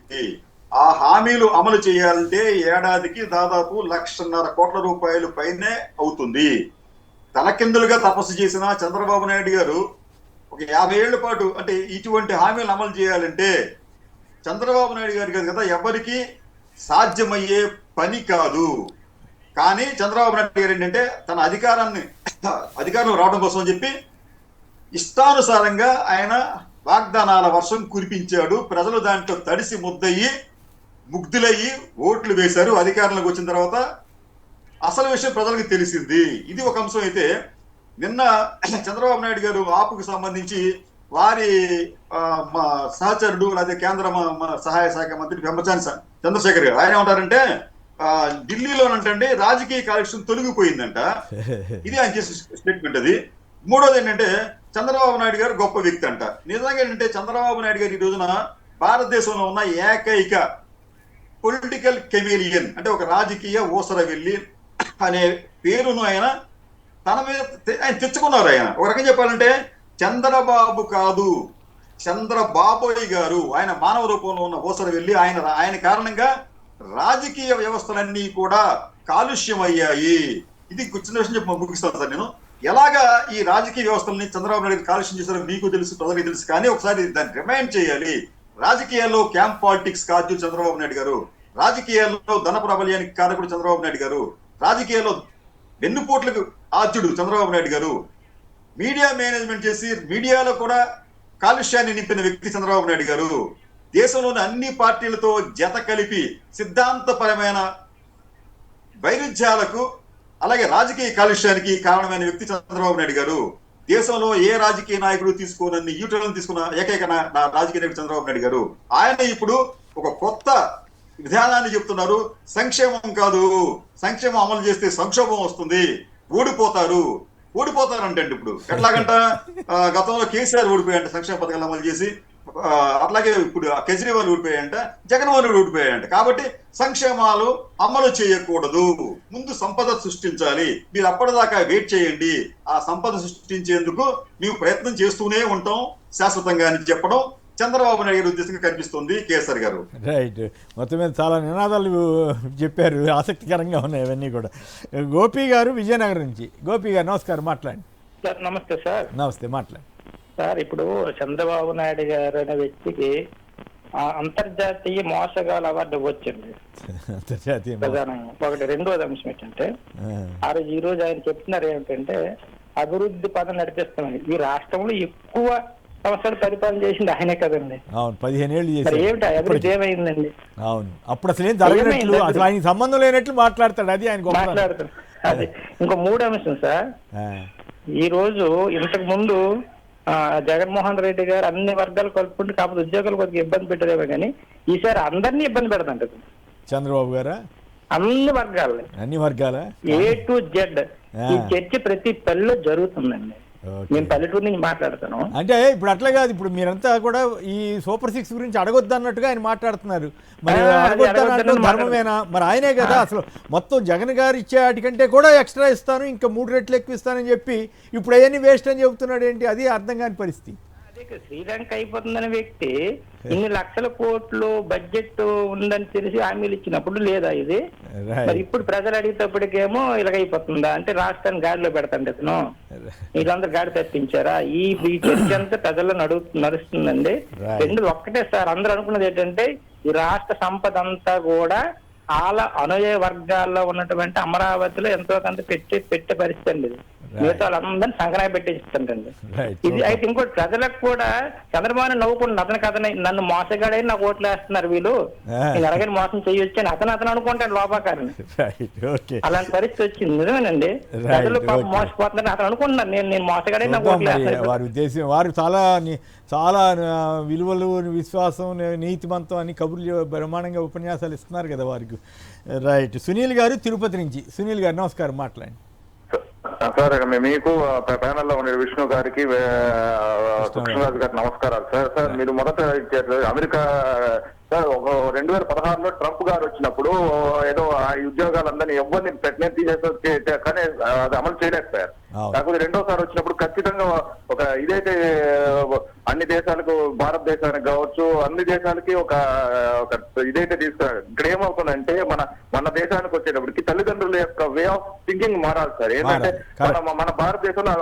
ఆ హామీలు అమలు చేయాలంటే ఏడాదికి దాదాపు 1,50,000 కోట్ల రూపాయలు పైనే అవుతుంది. తలకిందులుగా తపస్సు చేసిన చంద్రబాబు నాయుడు గారు ఒక 50 ఏళ్ల పాటు అంటే ఇటువంటి హామీలు అమలు చేయాలంటే చంద్రబాబు నాయుడు గారు కదా ఎవరికి సాధ్యమయ్యే పని కాదు. కానీ చంద్రబాబు నాయుడు గారు ఏంటంటే తన అధికారం రావడం కోసం అని చెప్పి ఇష్టానుసారంగా ఆయన వాగ్దానాల వర్షం కురిపించాడు. ప్రజలు దాంట్లో తడిసి ముగ్ధులయ్యి ఓట్లు వేశారు. అధికారంలోకి వచ్చిన తర్వాత అసలు విషయం ప్రజలకు తెలిసింది. ఇది ఒక అంశం అయితే, నిన్న చంద్రబాబు నాయుడు గారు ఆపుకు సంబంధించి వారి సహచరుడు లేదా కేంద్ర సహాయ శాఖ మంత్రి పెమ్మసాని చంద్రశేఖర్ గారు ఆయన ఏమంటారంటే ఢిల్లీలోనంటే రాజకీయ కాలుష్యం తొలగిపోయిందంట. ఇది ఆయన చేసిన స్టేట్మెంట్. అది మూడోది ఏంటంటే చంద్రబాబు నాయుడు గారు గొప్ప వ్యక్తి అంట. నిజంగా ఏంటంటే చంద్రబాబు నాయుడు గారు ఈ రోజున భారతదేశంలో ఉన్న ఏకైక పొలిటికల్ కెమేలియన్, అంటే ఒక రాజకీయ ఊసరవెల్లి అనే పేరును ఆయన తన మీద ఆయన తెచ్చుకున్నారు. ఆయన ఒక రకం చెప్పాలంటే చంద్రబాబు కాదు, చంద్రబాబోయ్ గారు. ఆయన మానవ రూపంలో ఉన్న ఊసరవెల్లి. ఆయన కారణంగా రాజకీయ వ్యవస్థలన్నీ కూడా కాలుష్యం అయ్యాయి. ఇది చిన్న విషయం చెప్పి ముగిస్తాను సార్. నేను ఎలాగా ఈ రాజకీయ వ్యవస్థలని చంద్రబాబు నాయుడు కాలుష్యం చేశారో మీకు తెలుసు, ప్రజలకు తెలుసు. కానీ ఒకసారి దాన్ని రిమైండ్ చేయాలి. రాజకీయాల్లో క్యాంప్ పాలిటిక్స్ కాదు చంద్రబాబు నాయుడు గారు, రాజకీయాల్లో ధన ప్రాబల్యానికి కారకుడు చంద్రబాబు నాయుడు గారు, రాజకీయాల్లో వెన్నుపోట్లకు ఆద్యుడు చంద్రబాబు నాయుడు గారు, మీడియా మేనేజ్మెంట్ చేసి మీడియాలో కూడా కాలుష్యాన్ని నింపిన వ్యక్తి చంద్రబాబు నాయుడు గారు, దేశంలోని అన్ని పార్టీలతో జత కలిపి సిద్ధాంతపరమైన వైరుధ్యాలకు అలాగే రాజకీయ కాలుష్యానికి కారణమైన వ్యక్తి చంద్రబాబు నాయుడు గారు. దేశంలో ఏ రాజకీయ నాయకుడు తీసుకోనన్ని యూటర్న్ తీసుకున్న ఏకైక రాజకీయ నాయకుడు చంద్రబాబు నాయుడు గారు. ఆయన ఇప్పుడు ఒక కొత్త విధానాన్ని చెప్తున్నారు. సంక్షేమం కాదు, సంక్షేమం అమలు చేస్తే సంక్షోభం వస్తుంది, ఓడిపోతారంటే ఇప్పుడు ఎట్లాగంట గతంలో కేసీఆర్ ఓడిపోయాయంట సంక్షేమ పథకాలు అమలు చేసి, అట్లాగే ఇప్పుడు కేజ్రీవాల్ ఓడిపోయాయంట, జగన్మోహన్ రెడ్డి ఓడిపోయాయంట. కాబట్టి సంక్షేమాలు అమలు చేయకూడదు, ముందు సంపద సృష్టించాలి, మీరు అప్పటిదాకా వెయిట్ చేయండి, ఆ సంపద సృష్టించేందుకు మేము ప్రయత్నం చేస్తూనే ఉంటాం శాశ్వతంగా అని చెప్పడం చంద్రబాబు నాయుడు గారి ఉద్దేశంగా కనిపిస్తుంది కేసీఆర్ గారు. రైట్. మొత్తం మీద చాలా నినాదాలు చెప్పారు, ఆసక్తికరంగా ఉన్నాయి అవన్నీ కూడా. గోపి గారు విజయనగరం నుంచి. గోపి గారు నమస్కారం, మాట్లాడండి. సార్ నమస్తే సార్. నమస్తే, మాట్లాడండి సార్. ఇప్పుడు చంద్రబాబు నాయుడు గారు అనే వ్యక్తికి అంతర్జాతీయ మోసగాళ్ళ అవార్డు వచ్చింది ప్రధానంగా. ఒకటి. రెండోది అంశం ఏంటంటే ఈ రోజు ఆయన చెప్తున్నారు ఏమిటంటే అభివృద్ధి పదం నడిపిస్తామని. ఈ రాష్ట్రంలో ఎక్కువ సంవత్సరాలు పరిపాలన చేసింది ఆయనే కదండి. అవును, 15 ఏళ్ళు చేశారు. ఏమిటి అభివృద్ధి ఏమైందండి? అవును, అప్పుడు అసలు ఏం జరగనట్లు, అసలు ఆయన సంబంధం లేనట్లు మాట్లాడతాడు. అది ఆయన మాట్లాడతాడు. అది ఇంకో మూడో అంశం సార్. ఈ రోజు ఇంతకు ముందు జగన్మోహన్ రెడ్డి గారు అన్ని వర్గాలు కలుపుకుంటూ కాకపోతే ఉద్యోగులు కొద్దిగా ఇబ్బంది పెట్టలేమో కానీ ఈసారి అందరినీ ఇబ్బంది పెడతాంట చంద్రబాబు గారా. అన్ని వర్గాల A to Z ఈ చర్చ ప్రతి పల్లెలో జరుగుతుందండి. నేను పల్లెటూరు నుంచి మాట్లాడతాను. అంటే ఇప్పుడు అట్లా కాదు, ఇప్పుడు మీరంతా కూడా ఈ సూపర్ 6 గురించి అడగొద్దు అన్నట్టుగా ఆయన మాట్లాడుతున్నారు. మరి అడగొద్దు ధర్మమేనా? మరి ఆయనే కదా అసలు మొత్తం జగన్ గారు ఇచ్చే వాటికంటే కూడా ఎక్స్ట్రా ఇస్తాను, ఇంకా 3 రెట్లు ఎక్కువ ఇస్తానని చెప్పి ఇప్పుడు అవన్నీ వేస్ట్ అని చెబుతున్నాడు. ఏంటి అది అర్థం కాని పరిస్థితి. శ్రీలంక అయిపోతుందనే వ్యక్తి ఇన్ని లక్షల కోట్లు బడ్జెట్ ఉందని తెలిసి హామీలు ఇచ్చినప్పుడు లేదా ఇది? మరి ఇప్పుడు ప్రజలు అడిగేటప్పటికేమో ఇలాగైపోతుందా అంటే రాష్ట్రాన్ని గాడిలో పెడతాండి అతను. వీళ్ళందరూ గాడి తప్పించారా? ఈ చర్చ అంతా ప్రజల్లో నడుస్తుందండి. రెండు ఒక్కటే సార్. అందరూ అనుకున్నది ఏంటంటే ఈ రాష్ట్ర సంపద అంతా కూడా అనుయ వర్గాల్లో ఉన్నటువంటి అమరావతిలో ఎంతో కొంత పెట్టే పరిస్థితి అండి. మిగతా వాళ్ళందరినీ సంక్రాంతి పెట్టేస్తుంటండి. ఇది అయితే ఇంకోటి, ప్రజలకు కూడా చంద్రబాబు నవ్వుకుంటుంది. అతనికి నన్ను మోసగాడై నాకు ఓట్లు వేస్తున్నారు వీళ్ళు, నేను ఎలాగైనా మోసం చేయొచ్చు అని అతను అనుకుంటాడు లోపాకారని. అలాంటి పరిస్థితి వచ్చింది. నిజమేనండి, ప్రజలు మోసపోతున్నారు అతను అనుకుంటున్నారు నేను మోసగాడై నాకు ఓట్లు వేస్తున్నారు. వారి ఉద్దేశం వారు చాలా విలువలు, విశ్వాసం, నీతిమంతం అని కబుర్లు బ్రహ్మాండంగా ఉపన్యాసాలు ఇస్తున్నారు కదా వారికి. రైట్. సునీల్ గారు తిరుపతి నుంచి. సునీల్ గారు నమస్కారం, మాట్లాడండి. సార్ మీకు ప్యానెల్లో ఉండే విష్ణు గారికి కృష్ణరాజు గారికి నమస్కారాలు సార్. సార్ మీరు మొదట అమెరికా సార్ 2016లో ట్రంప్ గారు వచ్చినప్పుడు ఏదో ఆ ఉద్యోగాలందరినీ ఎవరిని పెట్టిన తీసేసి కానీ అది అమలు చేయలేదు సార్. కాకపోతే రెండోసారి వచ్చినప్పుడు ఖచ్చితంగా ఒక ఇదైతే అన్ని దేశాలకు, భారతదేశానికి కావచ్చు అన్ని దేశాలకి ఒక ఇదైతే తీసుకున్నారు. ఇక్కడ ఏమవుతుందంటే మన దేశానికి వచ్చేటప్పటికి తల్లిదండ్రుల యొక్క వే ఆఫ్ థింకింగ్ మారాలి సార్. ఏంటంటే మన భారతదేశంలో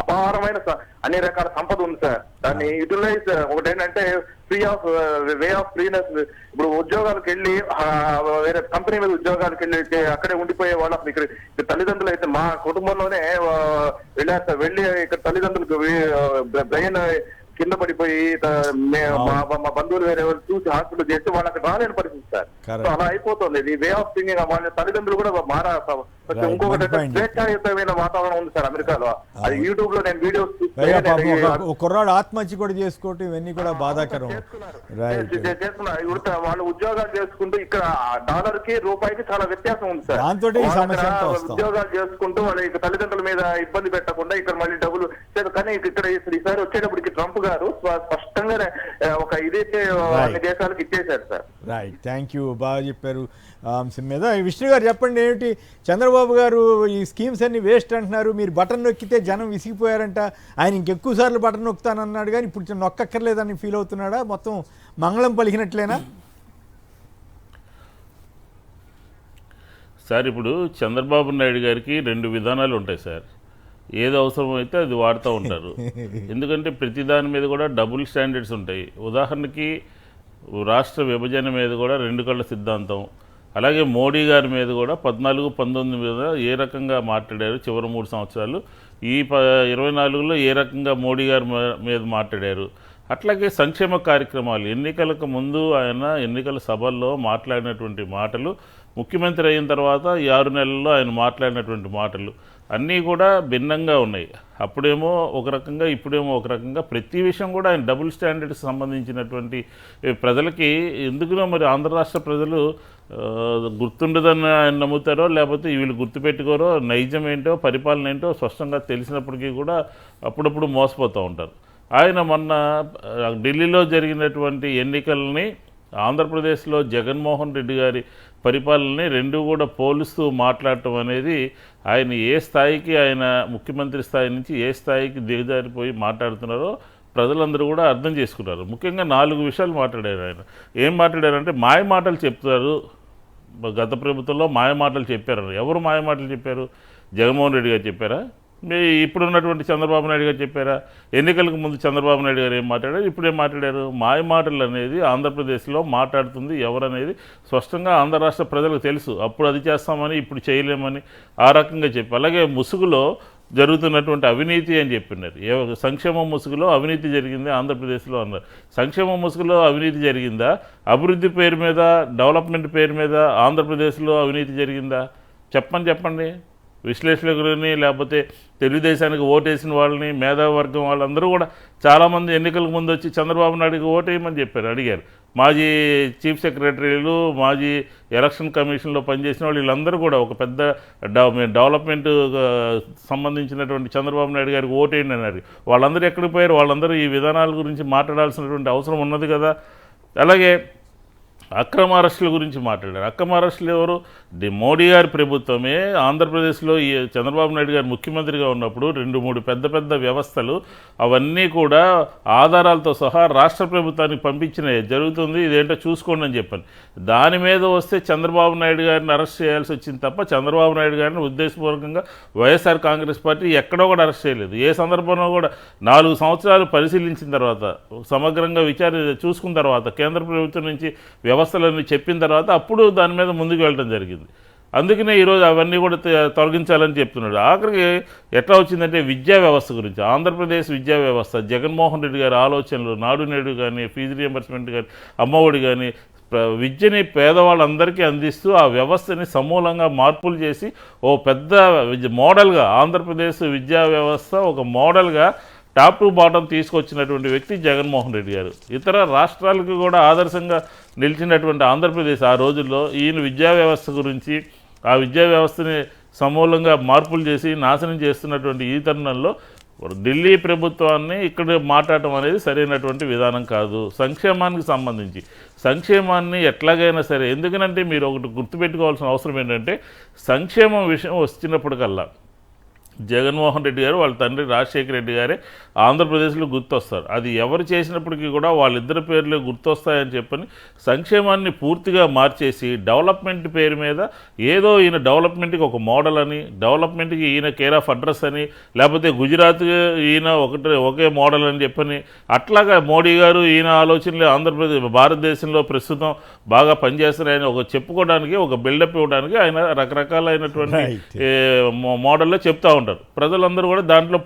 అపారమైన అన్ని రకాల సంపద ఉంది సార్. దాన్ని యూటిలైజ్ ఒకటేంటంటే వే ఆఫ్ ఫ్రీనెస్. ఇప్పుడు ఉద్యోగాలకు వెళ్ళి వేరే కంపెనీ మీద ఉద్యోగాలకు వెళ్ళి అక్కడే ఉండిపోయే వాళ్ళు అసలు ఇక్కడ తల్లిదండ్రులు అయితే మా కుటుంబంలోనే వెళ్ళారు సార్. వెళ్ళి ఇక్కడ తల్లిదండ్రులకు బ్రెయిన్ కింద పడిపోయి మా బంధువులు వేరే చూసి హాస్పిటల్ చేస్తే వాళ్ళకి రాలేని పరిస్థితి సార్. అలా అయిపోతుంది. ఇది వే ఆఫ్ థింకింగ్. వాళ్ళ తల్లిదండ్రులు కూడా ఇంకొకటి స్వేచ్ఛాయుతమైన వాతావరణం ఉంది సార్ అమెరికాలో. అది యూట్యూబ్ లో నేను వీడియోస్ కుర్రాడు ఆత్మహత్య కూడా చేసుకోవటం ఇవన్నీ కూడా బాధాకరం. చేస్తున్నారు వాళ్ళు ఉద్యోగాలు చేసుకుంటూ ఇక్కడ డాలర్ కి రూపాయికి చాలా వ్యత్యాసం ఉంది సార్. ఉద్యోగాలు చేసుకుంటూ వాళ్ళ తల్లిదండ్రుల మీద ఇబ్బంది పెట్టకుండా ఇక్కడ మళ్ళీ డబ్బులు. కానీ ఇక్కడ ఈసారి వచ్చేటప్పటికి ట్రంప్ గారు స్పష్టంగా ఒక ఇదైతే అన్ని దేశాలకు ఇచ్చేశారు సార్. రైట్, థ్యాంక్ యూ, బాగా చెప్పారు అంశం మీద. విష్ణు గారు చెప్పండి, ఏమిటి చంద్రబాబు గారు ఈ స్కీమ్స్ అన్ని వేస్ట్ అంటున్నారు, మీరు బటన్ నొక్కితే జనం విసిగిపోయారంట, ఆయన ఇంకెక్కువ సార్లు బటన్ నొక్కుతానన్నాడు కానీ ఇప్పుడు నొక్కక్కర్లేదని ఫీల్ అవుతున్నాడా? మొత్తం మంగళం పలికినట్లేనా? సార్ ఇప్పుడు చంద్రబాబు నాయుడు గారికి 2 విధానాలు ఉంటాయి సార్. ఏది అవసరమైతే అది వాడుతూ ఉంటారు. ఎందుకంటే ప్రతి దాని మీద కూడా డబుల్ స్టాండర్డ్స్ ఉంటాయి. ఉదాహరణకి రాష్ట్ర విభజన మీద కూడా 2 కళ్ళ సిద్ధాంతం, అలాగే మోడీ గారి మీద కూడా 14-19 మీద ఏ రకంగా మాట్లాడారు చివరి 3 సంవత్సరాలు, ఈ 24లో ఏ రకంగా మోడీ గారి మీద మాట్లాడారు. అట్లాగే సంక్షేమ కార్యక్రమాలు, ఎన్నికలకు ముందు ఆయన ఎన్నికల సభల్లో మాట్లాడినటువంటి మాటలు, ముఖ్యమంత్రి అయిన తర్వాత 6 నెలల్లో ఆయన మాట్లాడినటువంటి మాటలు అన్నీ కూడా భిన్నంగా ఉన్నాయి. అప్పుడేమో ఒక రకంగా, ఇప్పుడేమో ఒక రకంగా. ప్రతి విషయం కూడా ఆయన డబుల్ స్టాండర్డ్స్ సంబంధించినటువంటి ప్రజలకి ఎందుకునో మరి ఆంధ్ర రాష్ట్ర ప్రజలు గుర్తుండదని ఆయన నమ్ముతారో లేకపోతే వీళ్ళు గుర్తుపెట్టుకోరో, నైజం ఏంటో పరిపాలన ఏంటో స్పష్టంగా తెలిసినప్పటికీ కూడా అప్పుడప్పుడు మోసపోతూ ఉంటారు. ఆయన మొన్న ఢిల్లీలో జరిగినటువంటి ఎన్నికలని ఆంధ్రప్రదేశ్లో జగన్మోహన్ రెడ్డి గారి పరిపాలనని 2 కూడా పోలుస్తూ మాట్లాడటం అనేది ఆయన ఏ స్థాయికి, ఆయన ముఖ్యమంత్రి స్థాయి నుంచి ఏ స్థాయికి దిగజారిపోయి మాట్లాడుతున్నారో ప్రజలందరూ కూడా అర్థం చేసుకున్నారు. ముఖ్యంగా 4 విషయాలు మాట్లాడారు ఆయన. ఏం మాట్లాడారంటే మాయ మాటలు చెప్తారు. గత ప్రభుత్వంలో మాయ మాటలు చెప్పారు. ఎవరు మాయ మాటలు చెప్పారు? జగన్మోహన్ రెడ్డి గారు చెప్పారా? ఇప్పుడున్నటువంటి చంద్రబాబు నాయుడు గారు చెప్పారా? ఎన్నికలకు ముందు చంద్రబాబు నాయుడు గారు ఏం మాట్లాడారు, ఇప్పుడేం మాట్లాడారు? మాయ మాటలు అనేది ఆంధ్రప్రదేశ్లో మాట్లాడుతుంది ఎవరనేది స్పష్టంగా ఆంధ్ర రాష్ట్ర ప్రజలకు తెలుసు. అప్పుడు అది చేస్తామని ఇప్పుడు చేయలేమని ఆ రకంగా చెప్పి, అలాగే ముసుగులో జరుగుతున్నటువంటి అవినీతి అని చెప్పినారు. సంక్షేమ ముసుగులో అవినీతి జరిగింది ఆంధ్రప్రదేశ్లో అన్నారు. సంక్షేమ ముసుగులో అవినీతి జరిగిందా? అభివృద్ధి పేరు మీద, డెవలప్మెంట్ పేరు మీద ఆంధ్రప్రదేశ్లో అవినీతి జరిగిందా? చెప్పండి. విశ్లేషకులని లేకపోతే తెలుగుదేశానికి ఓటేసిన వాళ్ళని, మేధావర్గం వాళ్ళందరూ కూడా చాలామంది ఎన్నికలకు ముందు వచ్చి చంద్రబాబు నాయుడుకి ఓటేయమని అడిగారు. మాజీ చీఫ్ సెక్రటరీలు, మాజీ ఎలక్షన్ కమిషన్లో పనిచేసిన వాళ్ళు, వీళ్ళందరూ కూడా ఒక పెద్ద డెవలప్మెంట్ సంబంధించినటువంటి చంద్రబాబు నాయుడు గారికి ఓటేయండి అన్నారు. వాళ్ళందరూ ఎక్కడికి పోయారు? వాళ్ళందరూ ఈ విధానాల గురించి మాట్లాడాల్సినటువంటి అవసరం ఉన్నది కదా. అలాగే అక్రమ అరెస్టుల గురించి మాట్లాడారు. అక్రమ అరెస్టులు ఎవరు? మోడీ గారి ప్రభుత్వమే ఆంధ్రప్రదేశ్లో ఈ చంద్రబాబు నాయుడు గారు ముఖ్యమంత్రిగా ఉన్నప్పుడు 2-3 పెద్ద వ్యవస్థలు అవన్నీ కూడా ఆధారాలతో సహా రాష్ట్ర ప్రభుత్వానికి పంపించినవి జరుగుతుంది, ఇదేంటో చూసుకోండి అని చెప్పాను. దాని మీద వస్తే చంద్రబాబు నాయుడు గారిని అరెస్ట్ చేయాల్సి వచ్చింది తప్ప చంద్రబాబు నాయుడు గారిని ఉద్దేశపూర్వకంగా వైఎస్ఆర్ కాంగ్రెస్ పార్టీ ఎక్కడో కూడా అరెస్ట్ చేయలేదు. ఏ సందర్భంలో కూడా 4 సంవత్సరాలు పరిశీలించిన తర్వాత, సమగ్రంగా చూసుకున్న తర్వాత, కేంద్ర ప్రభుత్వం నుంచి వ్యవస్థలన్నీ చెప్పిన తర్వాత అప్పుడు దాని మీద ముందుకు వెళ్ళడం జరిగింది. అందుకనే ఈరోజు అవన్నీ కూడా తొలగించాలని చెప్తున్నాడు. ఆఖరికి ఎట్లా వచ్చిందంటే విద్యా వ్యవస్థ గురించి, ఆంధ్రప్రదేశ్ విద్యా వ్యవస్థ, జగన్మోహన్ రెడ్డి గారి ఆలోచనలు, నాడు నేడు కానీ, ఫీజు రియంబర్స్మెంట్ కానీ, అమ్మఒడి కానీ, విద్యని పేదవాళ్ళందరికీ అందిస్తూ ఆ వ్యవస్థని సమూలంగా మార్పులు చేసి ఓ పెద్ద మోడల్గా ఆంధ్రప్రదేశ్ విద్యా వ్యవస్థ ఒక మోడల్గా టాప్ టు బాటం తీసుకొచ్చినటువంటి వ్యక్తి జగన్మోహన్ రెడ్డి గారు. ఇతర రాష్ట్రాలకు కూడా ఆదర్శంగా నిలిచినటువంటి ఆంధ్రప్రదేశ్ ఆ రోజుల్లో ఈయన విద్యా వ్యవస్థ గురించి, ఆ విద్యా వ్యవస్థని సమూలంగా మార్పులు చేసి నాశనం చేస్తున్నటువంటి ఈ తరుణంలో ఢిల్లీ ప్రభుత్వాన్ని ఇక్కడ మాట్లాడటం అనేది సరైనటువంటి విధానం కాదు. సంక్షేమానికి సంబంధించి సంక్షేమాన్ని ఎట్లాగైనా సరే, ఎందుకనంటే మీరు ఒకటి గుర్తుపెట్టుకోవాల్సిన అవసరం ఏంటంటే సంక్షేమం విషయం వచ్చినప్పటికల్లా జగన్మోహన్ రెడ్డి గారు వాళ్ళ తండ్రి రాజశేఖర రెడ్డి గారే ఆంధ్రప్రదేశ్లో గుర్తొస్తారు. అది ఎవరు చేసినప్పటికీ కూడా వాళ్ళిద్దరి పేర్లే గుర్తొస్తాయని చెప్పని సంక్షేమాన్ని పూర్తిగా మార్చేసి డెవలప్మెంట్ పేరు మీద ఏదో ఈయన డెవలప్మెంట్కి ఒక మోడల్ అని, డెవలప్మెంట్కి ఈయన కేర్ ఆఫ్ అడ్రస్ అని, లేకపోతే గుజరాత్ ఈయన ఒకే మోడల్ అని చెప్పని అట్లాగా మోడీ గారు ఈయన ఆలోచనలు ఆంధ్రప్రదేశ్ భారతదేశంలో ప్రస్తుతం బాగా పనిచేస్తున్నాయని ఒక చెప్పుకోవడానికి, ఒక బిల్డప్ ఇవ్వడానికి ఆయన రకరకాలైనటువంటి మోడల్లో చెప్తా ఉంటారు. ప్రజలందరూ కూడా దాంట్లో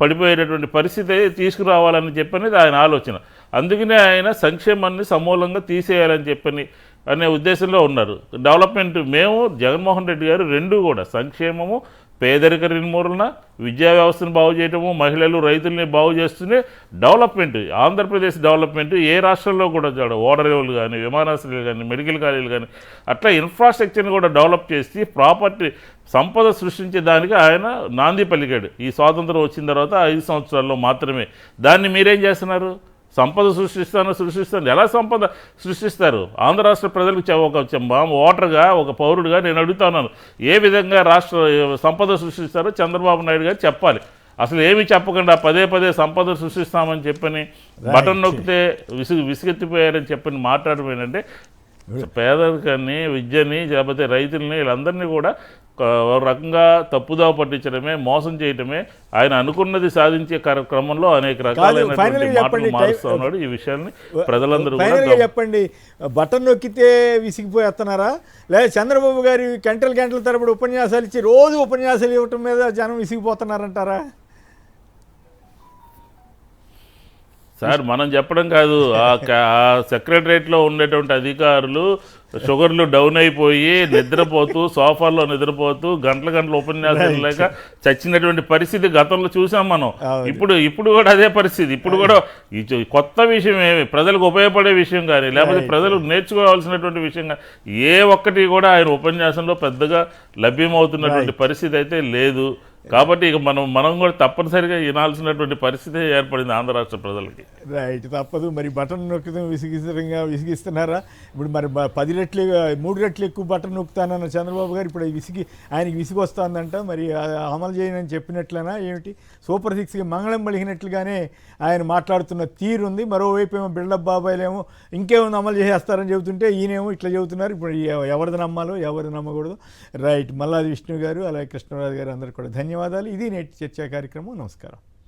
పడిపోయేటటువంటి పరిస్థితి తీసుకురావాలని చెప్పనేది ఆయన ఆలోచన. అందుకనే ఆయన సంక్షేమాన్ని సమూలంగా తీసేయాలని చెప్పని అనే ఉద్దేశంలో ఉన్నారు. డెవలప్మెంట్ మేము జగన్మోహన్ రెడ్డి గారు రెండూ కూడా సంక్షేమము, పేదరిక నిర్మూలన, విద్యా వ్యవస్థను బాగు చేయటము, మహిళలు రైతుల్ని బాగు చేస్తూనే డెవలప్మెంట్, ఆంధ్రప్రదేశ్ డెవలప్మెంట్ ఏ రాష్ట్రంలో కూడా ఓడరేవులు కానీ, విమానాశ్రయాలు కానీ, మెడికల్ కాలేజీలు కానీ అట్లా ఇన్ఫ్రాస్ట్రక్చర్ని కూడా డెవలప్ చేసి ప్రాపర్టీ సంపద సృష్టించే దానికి ఆయన నాంది పలికాడు. ఈ స్వాతంత్రం వచ్చిన తర్వాత 5 సంవత్సరాల్లో మాత్రమే. దాన్ని మీరేం చేస్తున్నారు? సంపద సృష్టిస్తాను. ఎలా సంపద సృష్టిస్తారు? ఆంధ్ర రాష్ట్ర ప్రజలకు ఒక ఓటర్గా, ఒక పౌరుడిగా నేను అడుగుతున్నాను, ఏ విధంగా రాష్ట్ర సంపద సృష్టిస్తారో చంద్రబాబు నాయుడు గారు చెప్పాలి. అసలు ఏమి చెప్పకుండా పదే సంపద సృష్టిస్తామని చెప్పని బటన్ నొక్కితే విసుగెత్తిపోయారని చెప్పని మాట్లాడడం ఏంటంటే పేదరికాన్ని, విద్యని, లేకపోతే రైతుల్ని వీళ్ళందరినీ కూడా ఒక రకంగా తప్పుదావ పట్టించడమే, మోసం చేయటమే. ఆయన అనుకున్నది సాధించే క్రమంలో అనేక రకాలైనటువంటి మాటలు మారుస్తూ ఉన్నాడు. ఈ విషయాన్ని ప్రజలందరూ కూడా చెప్పండి, బటన్ నొక్కితే విసిగిపోయేస్తున్నారా, లేదా చంద్రబాబు గారి గంటల తరబడి ఉపన్యాసాలు ఇచ్చి రోజు ఉపన్యాసాలు ఇవ్వటం మీద జనం విసిగిపోతున్నారంటారా? సార్ మనం చెప్పడం కాదు, ఆ సెక్రటరేట్లో ఉండేటువంటి అధికారులు షుగర్లు డౌన్ అయిపోయి నిద్రపోతూ, సోఫాల్లో నిద్రపోతూ, గంటల ఉపన్యాసాలు లేక చచ్చినటువంటి పరిస్థితి గతంలో చూసాం మనం. ఇప్పుడు కూడా అదే పరిస్థితి. ఇప్పుడు కూడా కొత్త విషయం ఏమి, ప్రజలకు ఉపయోగపడే విషయం కానీ, లేకపోతే ప్రజలు నేర్చుకోవాల్సినటువంటి విషయం కానీ ఏ ఒక్కటి కూడా ఆయన ఉపన్యాసంలో పెద్దగా లభ్యమవుతున్నటువంటి పరిస్థితి అయితే లేదు. కాబట్టి ఇక మనం కూడా తప్పనిసరిగా వినాల్సినటువంటి పరిస్థితి ఏర్పడింది ఆంధ్ర రాష్ట్ర ప్రజలకి. రైట్, తప్పదు. మరి బటన్ నొక్కడం విసిగిస్తున్నారా? ఇప్పుడు మరి 10 రెట్లు 3 రెట్లు ఎక్కువ బటన్ నొక్కుతానన్న చంద్రబాబు గారు ఇప్పుడు ఆయనకి విసిగి వస్తుందంట. మరి అమలు చేయనని చెప్పినట్లనా ఏమిటి? సూపర్ 6కి మంగళం పలికినట్లుగానే ఆయన మాట్లాడుతున్న తీరుంది. మరోవైపు ఏమో బిల్డప్ బాబాయిలేమో ఇంకేమో అమలు చేసేస్తారని చెబుతుంటే ఈయనేమో ఇట్లా చెబుతున్నారు. ఇప్పుడు ఎవరిది నమ్మాలో ఎవరిది నమ్మకూడదు. రైట్, మల్లాది విష్ణు గారు అలాగే కృష్ణరాజు గారు అందరికీ కూడా ధన్యవాదాలు. ఇది నేటి చర్చా కార్యక్రమం. నమస్కారం.